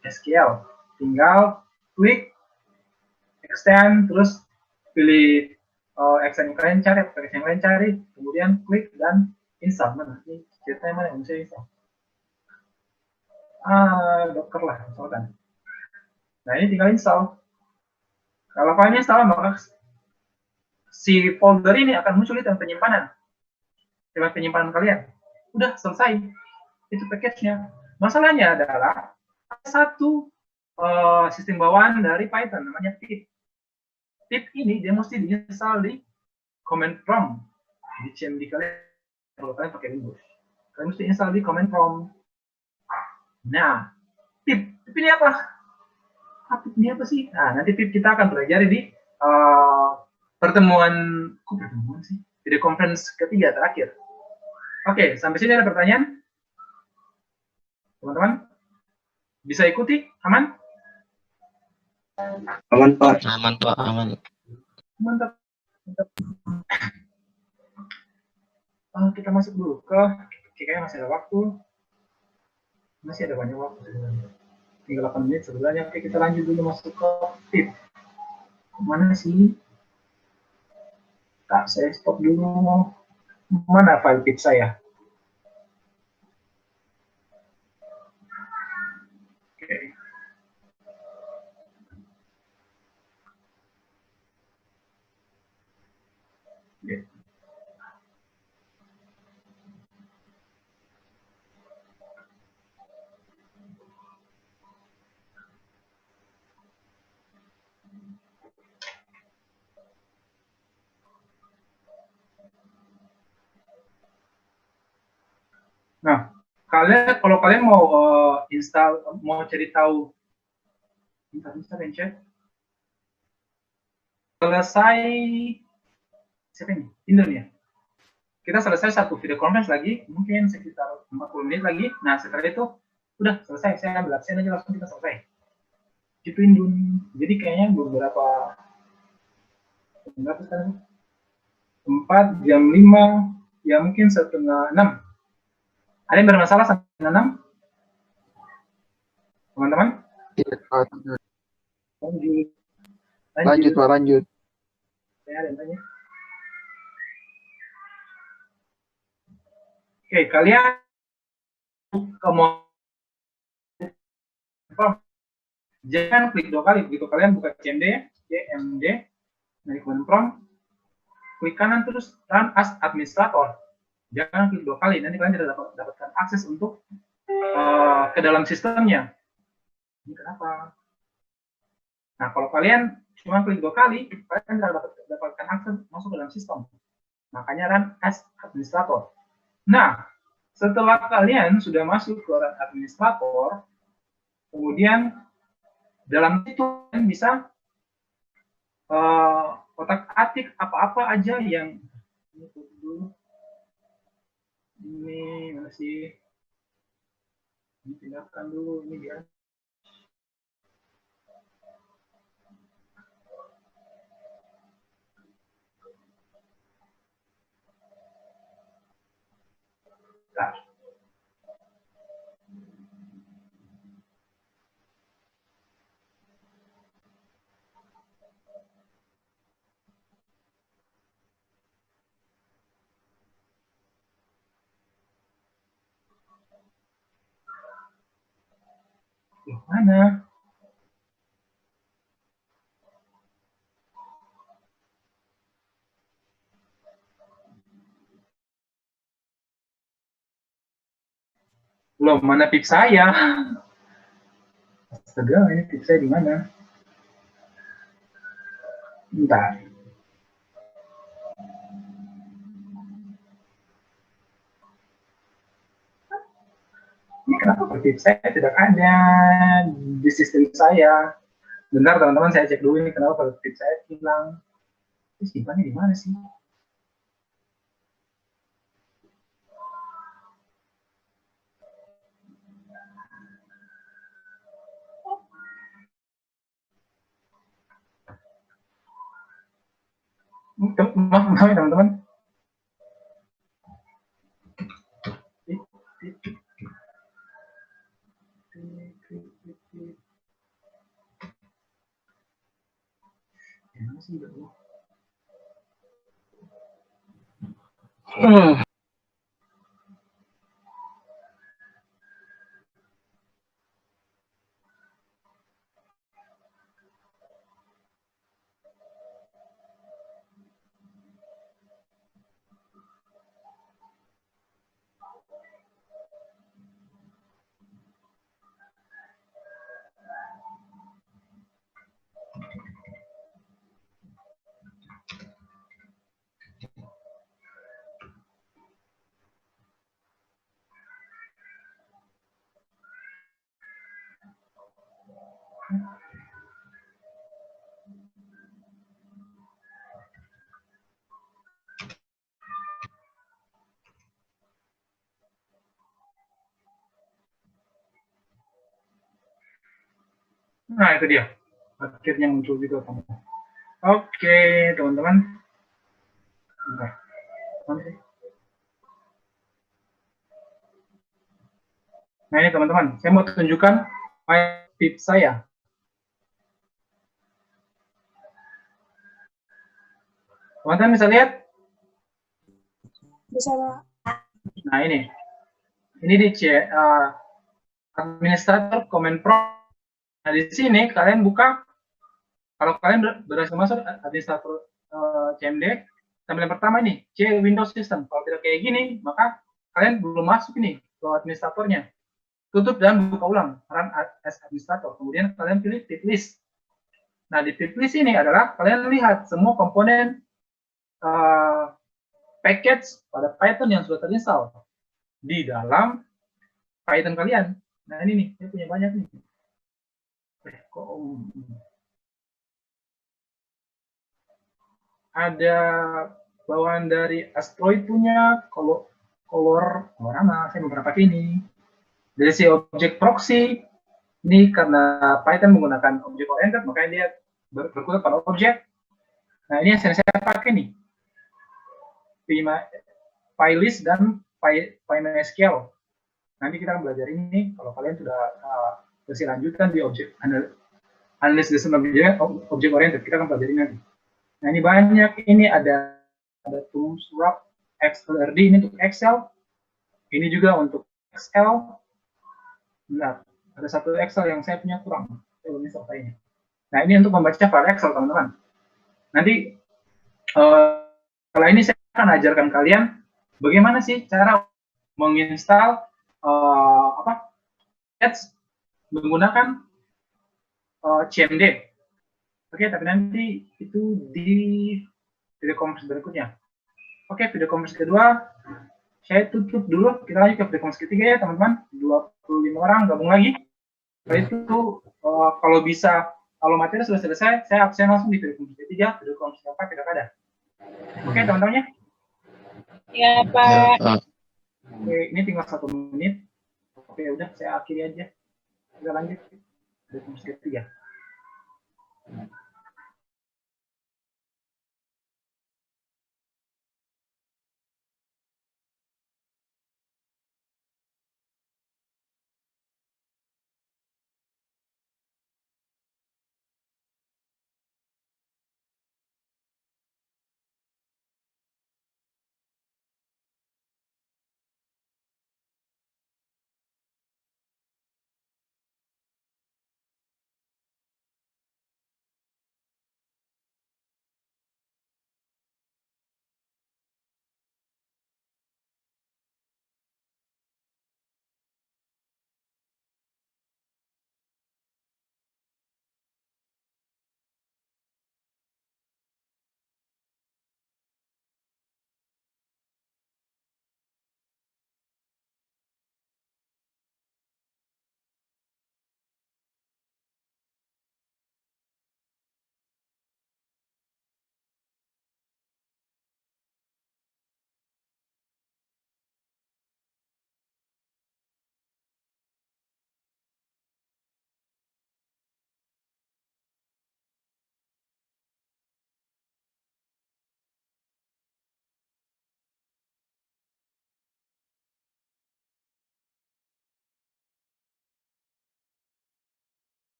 SQL, tinggal klik extend, terus pilih extend yang kalian cari, package yang kalian cari, kemudian klik dan install. Mana? Ini ceritanya mana yang bisa install? Docker lah misalkan. Nah ini tinggal install. Kalau kalian install maka si folder ini akan muncul di tempat penyimpanan kalian. Udah selesai. Itu package-nya. Masalahnya adalah satu sistem bawaan dari Python namanya pip. Pip ini dia mesti diinstal di command prompt di CMD kalian kalau kalian pakai Windows. Kalian mesti install di command prompt. Nah, pip ini apa? Pip ini apa sih? Nah, nanti pip kita akan pelajari di pertemuan sih? Video conference ketiga terakhir. Oke, sampai sini ada pertanyaan? Teman-teman? Bisa ikuti? Aman? Aman, Pak. Aman, Pak. Aman. Mantap. Kita masuk dulu ke kayaknya masih ada waktu. Masih ada banyak waktu sebenarnya. Tinggal 8 menit sebenarnya. Oke, kita lanjut dulu masuk ke tip. Mana sih? Kak, saya stop dulu. Mana file pip saya? Oke. Oke. Nah, kalau kalian mau mau cari tahu, bentar pencet. Selesai, siapa ini? Indonesia. Kita selesai satu video conference lagi, mungkin sekitar 40 menit lagi. Nah, setelah itu, udah selesai. Saya ambil absen aja, langsung kita selesai. Gituin dulu. Jadi kayaknya beberapa sekarang? 4, jam 5, ya mungkin setengah 6. Ada yang bermasalah setengah 6? Teman-teman? Lanjut, Pak, lanjut. Saya ada yang tanya. Oke, kalian jangan klik 2 kali. Begitu kalian buka CMD, naik prompt, klik kanan terus run as administrator. Jangan klik 2 kali, nanti kalian tidak dapatkan akses untuk ke dalam sistemnya. Ini kenapa? Nah, kalau kalian cuma klik 2 kali, kalian tidak dapatkan akses masuk ke dalam sistem. Makanya run as administrator. Nah, setelah kalian sudah masuk ke run administrator, kemudian dalam itu kalian bisa otak-atik apa-apa aja yang ini masih ini pindahkan dulu ini dia. Nah. Loh, mana? Loh, mana pip saya? Astaga, ini pip saya di mana? Bentar. Ini kenapa pip saya tidak ada di sistem saya? Bentar teman-teman, saya cek dulu ini kenapa pip saya hilang. Terus simpannya di mana sih? Maaf teman-teman. Nah, itu dia. Akhirnya muncul juga kamu. Oke, teman-teman. Nah, ini teman-teman, saya mau tunjukkan file pip saya. Teman-teman bisa lihat? Bisa, Pak. Nah, ini di administrator command prompt. Nah, di sini kalian buka, kalau kalian berhasil masuk administrator CMD, tampilan pertama nih, C Windows System. Kalau tidak kayak gini, maka kalian belum masuk ini ke administratornya. Tutup dan buka ulang, run as administrator. Kemudian kalian pilih tip list. Nah, di tip list ini adalah kalian lihat semua komponen package pada Python yang sudah terinstall di dalam Python kalian. Nah, ini nih, saya punya banyak nih. Ada bawaan dari Asteroid punya, color warna, saya beberapa ini. Dari si objek proxy, ini karena Python menggunakan objek oriented, makanya dia berkutat pada objek. Nah, ini yang saya pakai nih. PyList dan PyMySQL. Nanti kita akan belajar ini kalau kalian sudah versi lanjutan di objek analysis objek oriented, kita akan pelajari nanti. Nah, ini banyak, ini ada tools wrap XLRD, ini untuk Excel, ini juga untuk Excel. Benar, ada satu Excel yang saya punya kurang, saya belum selesainya. Nah, ini untuk membaca file Excel, teman-teman. Nanti setelah ini saya akan ajarkan kalian bagaimana sih cara menginstal ads menggunakan CMD. Oke, tapi nanti itu di video conference berikutnya. Oke, video conference kedua saya tutup dulu. Kita lanjut ke video conference ketiga ya, teman-teman. 25 orang gabung lagi. Setelah itu kalau bisa, kalau materi sudah selesai, saya absen langsung di video conference ketiga. Video conference keempat tidak ada. Oke, teman-temannya? Ya, Pak. Oke, ini tinggal 1 menit. Oke, udah saya akhiri aja. Kita lanjut video conference ketiga.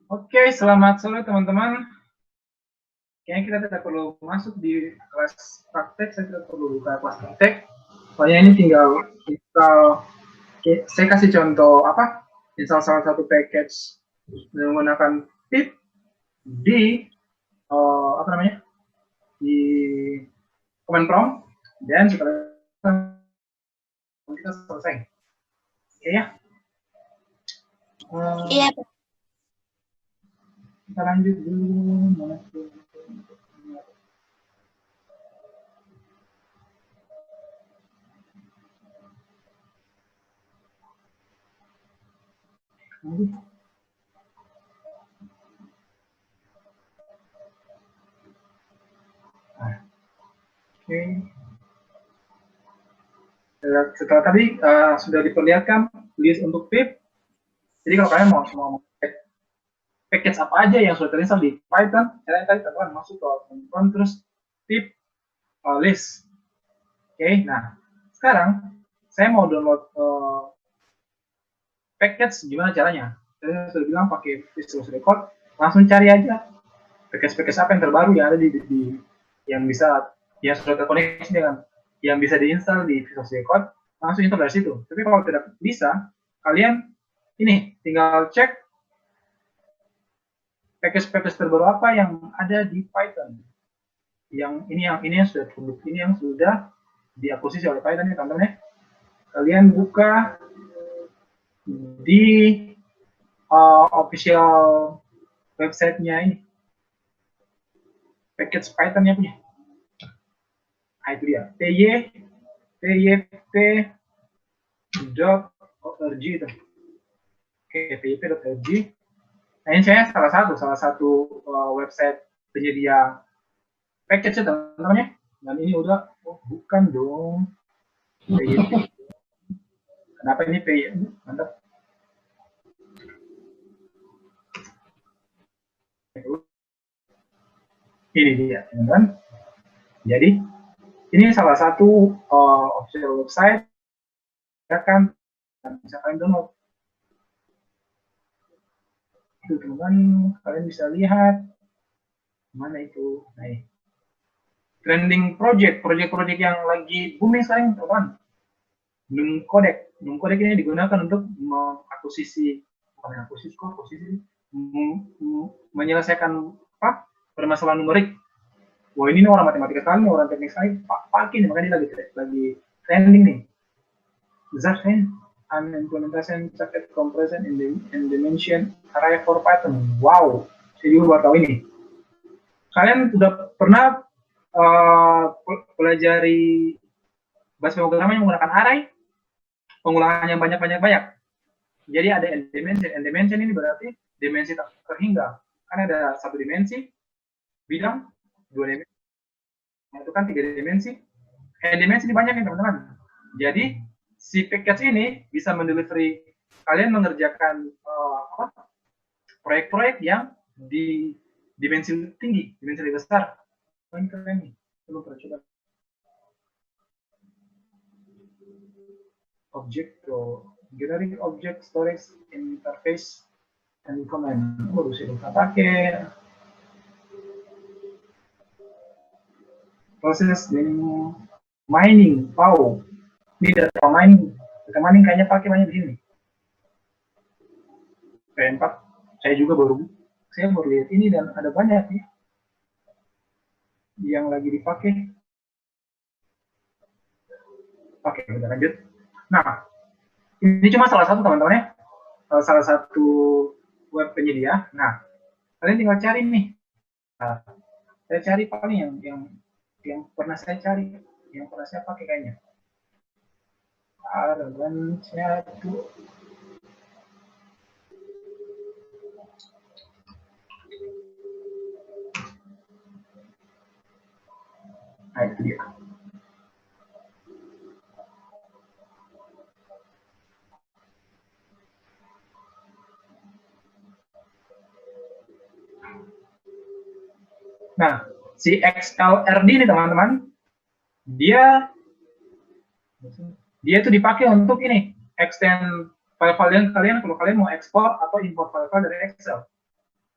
Oke, selamat sore teman-teman. Kayaknya kita tidak perlu masuk di kelas praktek, saya tidak perlu buka kelas praktek. Soalnya ini tinggal install, saya kasih contoh apa? Install salah satu package menggunakan pip di apa namanya? Di command prompt, dan setelah kita selesai. Oke ya? Iya, Kita lanjut dulu. Oke. Setelah tadi sudah diperlihatkan list untuk pip. Jadi kalau kalian mau package apa aja yang sudah terinstall di Python, kalian tadi teman masuk ke command terus pip list. Oke, nah sekarang saya mau download package, gimana caranya? Saya sudah bilang pakai Visual Record, langsung cari aja package apa yang terbaru yang ada di yang bisa yang sudah terkoneksi dengan yang bisa diinstal di Visual Record, langsung install dari situ. Tapi kalau tidak bisa, kalian ini tinggal cek package terbaru apa yang ada di Python. Yang ini yang sudah produk, ini yang sudah diakuisisi oleh Python ya teman-teman ya. Kalian buka di official website-nya ini, package Python-nya punya. Nah, itu dia, pyp.org itu. Oke, pyp.org. Nah, ini saya salah satu website penyedia package ya teman-teman ya. Dan ini udah, oh, bukan dong. PYP. Kenapa ini PYP? Mantap. Ini dia teman-teman. Jadi ini salah satu official website ya kan, bisa kalian download. Itu teman-teman, kalian bisa lihat mana itu. Nah, trending project yang lagi booming sekarang teman-teman. Numcodec ini digunakan untuk mengakuisisi, menyelesaikan apa? Permasalahan numerik. Wah, ini orang matematika sekali, orang teknik sekali, pakai nih, makanya dia lagi trending nih. Zachen an implementation packet compression in dimension array for Python. Wow, saya juga baru tahu ini. Kalian sudah pernah pelajari bahasa pemrograman yang menggunakan array? Pengulangannya banyak. Jadi ada n dimension ini berarti dimensi tak terhingga. Kan ada satu dimensi, bidang, dua dimensi, nah, itu kan 3 dimensi. N dimensi ini banyak ya teman-teman. Jadi si package ini bisa mendelivery kalian mengerjakan proyek-proyek yang di dimensi tinggi, dimensi lebih besar. Ini keren nih, perlu coba. Object generic object storage interface and command. Baru sih kita pakai proses mining. Wow, ini data mining kayaknya pakai banyak di sini. P4 saya juga baru lihat ini dan ada banyak nih yang lagi dipakai. Oke, kita lanjut. Nah, ini cuma salah satu teman-teman ya, salah satu web penyedia. Nah, kalian tinggal cari nih. Nah, saya cari paling yang pernah saya cari, yang pernah saya pakai kayaknya. Arban satu. Nah, itu dia. Nah, si XLRD ini teman-teman, dia itu dipakai untuk ini, extend file-file kalian kalau kalian mau ekspor atau import file-file dari Excel.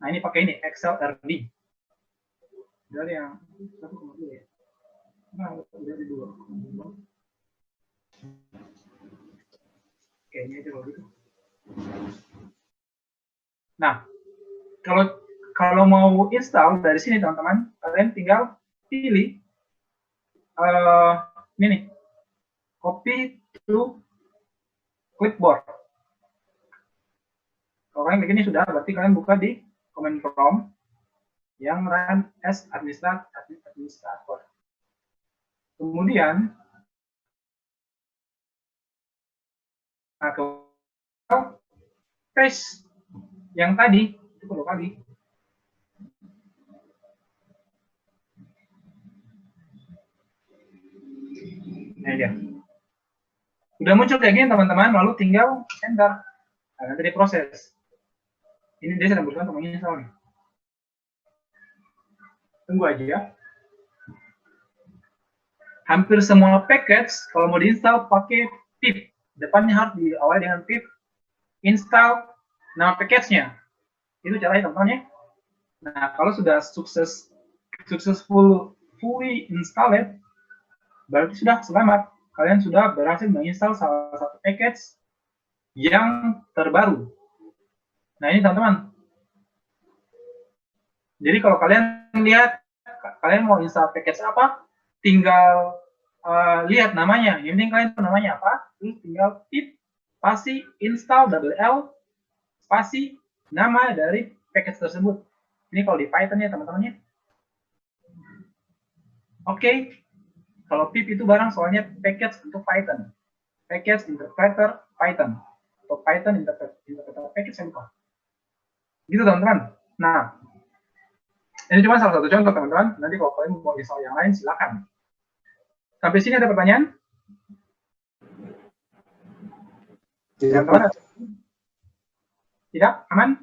Nah, ini pakai ini XLRD. Dari yang 1,2 ya. Nah, dari 2. Kayaknya itu begitu. Nah, kalau mau install dari sini teman-teman, kalian tinggal pilih ini nih, copy to clipboard. Kalau kalian begini sudah, berarti kalian buka di command prompt yang run as administrator. Kemudian, nah, paste yang tadi itu kedua kali. Nah, ya. Udah muncul kayak gini teman-teman, lalu tinggal enter. Nah, nanti diproses. Ini dia sedang berusaha untuk menginstal nih. Tunggu aja. Hampir semua package kalau mau diinstal pakai pip. Depannya harus diawali dengan pip install nama package-nya. Itu caranya teman-teman ya. Nah, kalau sudah fully installed, berarti sudah selamat. Kalian sudah berhasil menginstal salah satu package yang terbaru. Nah, ini teman-teman. Jadi kalau kalian lihat, kalian mau install package apa, tinggal lihat namanya. Yang penting kalian tahu namanya apa, terus tinggal pip spasi install L spasi nama dari package tersebut. Ini kalau di Python ya teman-teman ya. Oke. Kalau pip itu barang soalnya package untuk Python. Package interpreter Python. Atau Python interpreter package yang lupa. Gitu teman-teman. Nah, ini cuma salah satu contoh teman-teman. Nanti kalau kalian mau install yang lain silakan. Sampai sini ada pertanyaan? Tidak, Teman-teman? Tidak? Aman?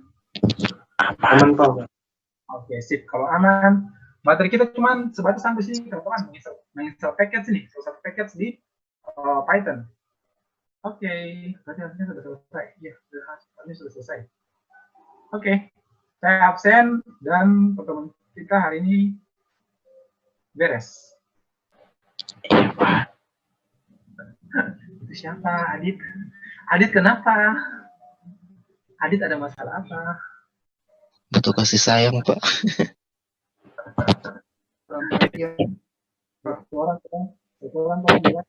aman Pak. Oke, sip. Kalau aman, materi kita cuma sebatas sampai sini teman-teman. Menginstal package ini, salah satu package di Python. Oke, berarti hasilnya sudah selesai. Iya, hasilnya sudah selesai. Oke, saya absen dan pertemuan kita hari ini beres. Iya, Pak. Itu siapa? Adit. Adit kenapa? Adit ada masalah apa? Butuh kasih sayang, Pak. Satu orang bilang.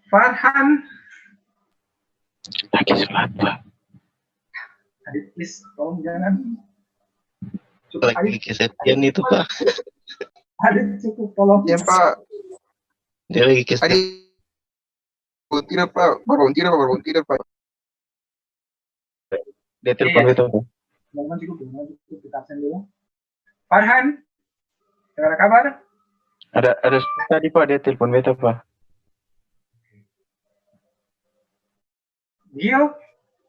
Farhan. Lagi sholat, Pak. Adit, please, tolong jangan. Cukup, Lagi Adit. kesepian itu, Pak. Adit, cukup, tolong. Ya Pak, Dia lagi kesepian. bangun tidur Pak. Dia telepon Iya. itu, Pak. Teman-teman cukup, kita absen dulu. Farhan, ada kabar? Ada tadi, Pak, dia telepon beta, Pak. Gil,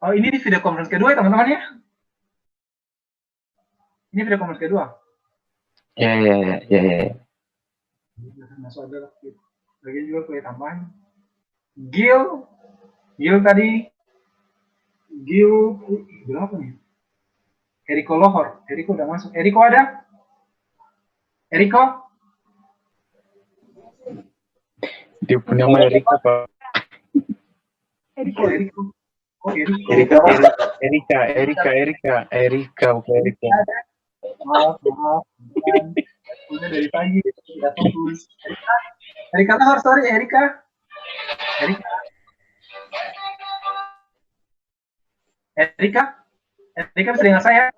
oh ini di video conference kedua ya teman-teman ya? Ini video conference kedua. Ya. Masuk aja lah. Bagian juga kuliah tambahan. Gil tadi. Gil berapa nih? Eriko Lohor. Eriko udah masuk. Eriko ada? Eriko? Dia punya nama Erika, Pak. Eriko. Oh, Eriko. Erika, bukan Erika. Maaf. Udah dari pagi tidak fokus. Erika Lohor, sorry Erika. Erika bisa dengar saya?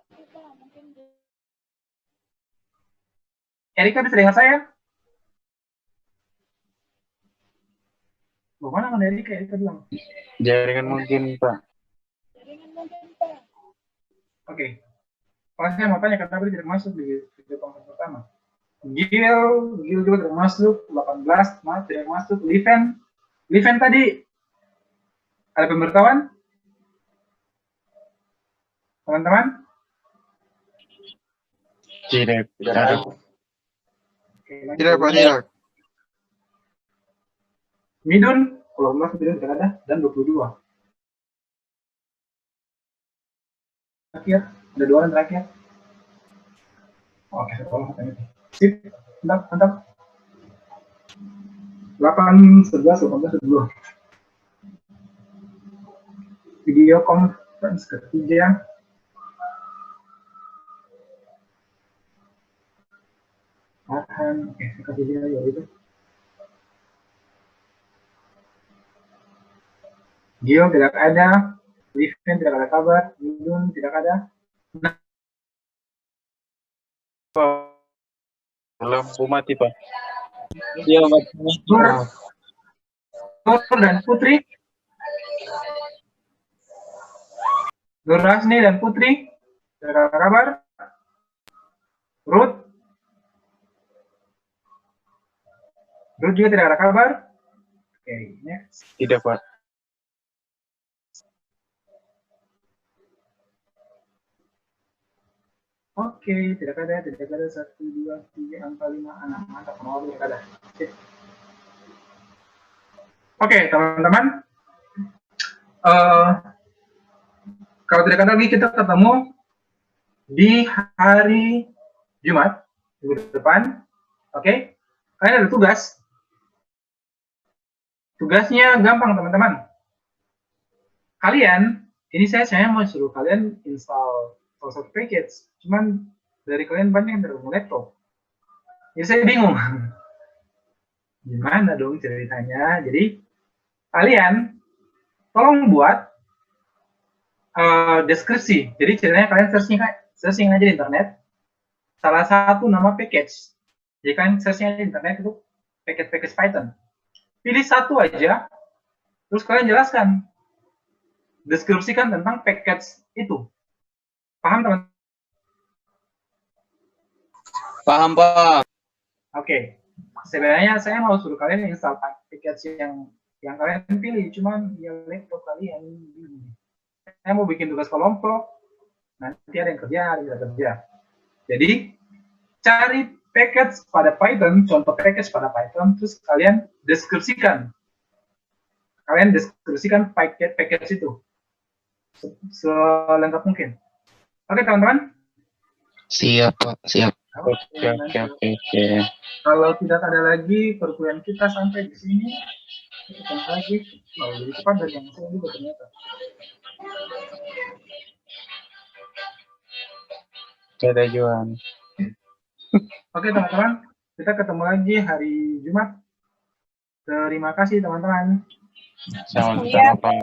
Erika bisa dengar saya? Mana Erika? Erika bilang. Jaringan mungkin, Pak. Oke. Kalau saya mau tanya, kenapa dia tidak masuk di video conference pertama? Gil juga tidak masuk, 18, tidak masuk. Liven tadi, ada pemberitahuan? Teman-teman? Tidak ada. Tidak Pak, tidak. Midun, kalau Midun tidak ada, dan 22. Terakhir, ada 2 orang terakhir. Oke, tolong katanya. Sip, mantap. 8, 11, 18, 22. Video conference ketiga. Oke, saya kasih dia ya itu. Gio tidak ada, Liven tidak ada kabar, Midun tidak ada. Lampu mati, Pak. Iya, mati. Nur dan Putri. Nur Rasni dan Putri tidak ada kabar. Ruth juga tidak ada kabar. Oke, next. Tidak, Pak. Oke, tidak ada. 1, 2, 3, angka 5, anak. Mantap, nomor tidak ada. Oke, teman-teman. Kalau tidak ada lagi, kita ketemu di hari Jumat minggu depan. Oke, kalian ada tugas. Tugasnya gampang, teman-teman. Kalian, ini saya mau suruh kalian install salah satu package, cuman dari kalian banyak yang tidak punya laptop. Jadi saya bingung. Gimana dong ceritanya? Jadi kalian tolong buat deskripsi. Jadi ceritanya kalian searching aja di internet salah satu nama package. Jadi kalian searching aja di internet itu package Python. Pilih satu aja, terus kalian jelaskan, deskripsikan tentang package itu. Paham, teman? Paham, Pak. Oke. Sebenarnya saya mau suruh kalian install package yang kalian pilih, cuman ya laptop kalian. Saya mau bikin tugas kelompok, nanti ada yang kerja, ada yang tidak kerja. Jadi, cari package pada Python, contoh package pada Python, terus kalian deskripsikan. Kalian deskripsikan package itu selengkap mungkin. Oke, teman-teman. Siap, Pak. Siap. Oke. Oke. Kalau tidak ada lagi perkuliahan kita sampai di sini, kita ketemu lagi. Lebih cepat dari yang saya juga ternyata. Ada Johan. Oke, teman-teman. Kita ketemu lagi hari Jumat. Terima kasih, teman-teman. Sama-sama, Iya. Pak.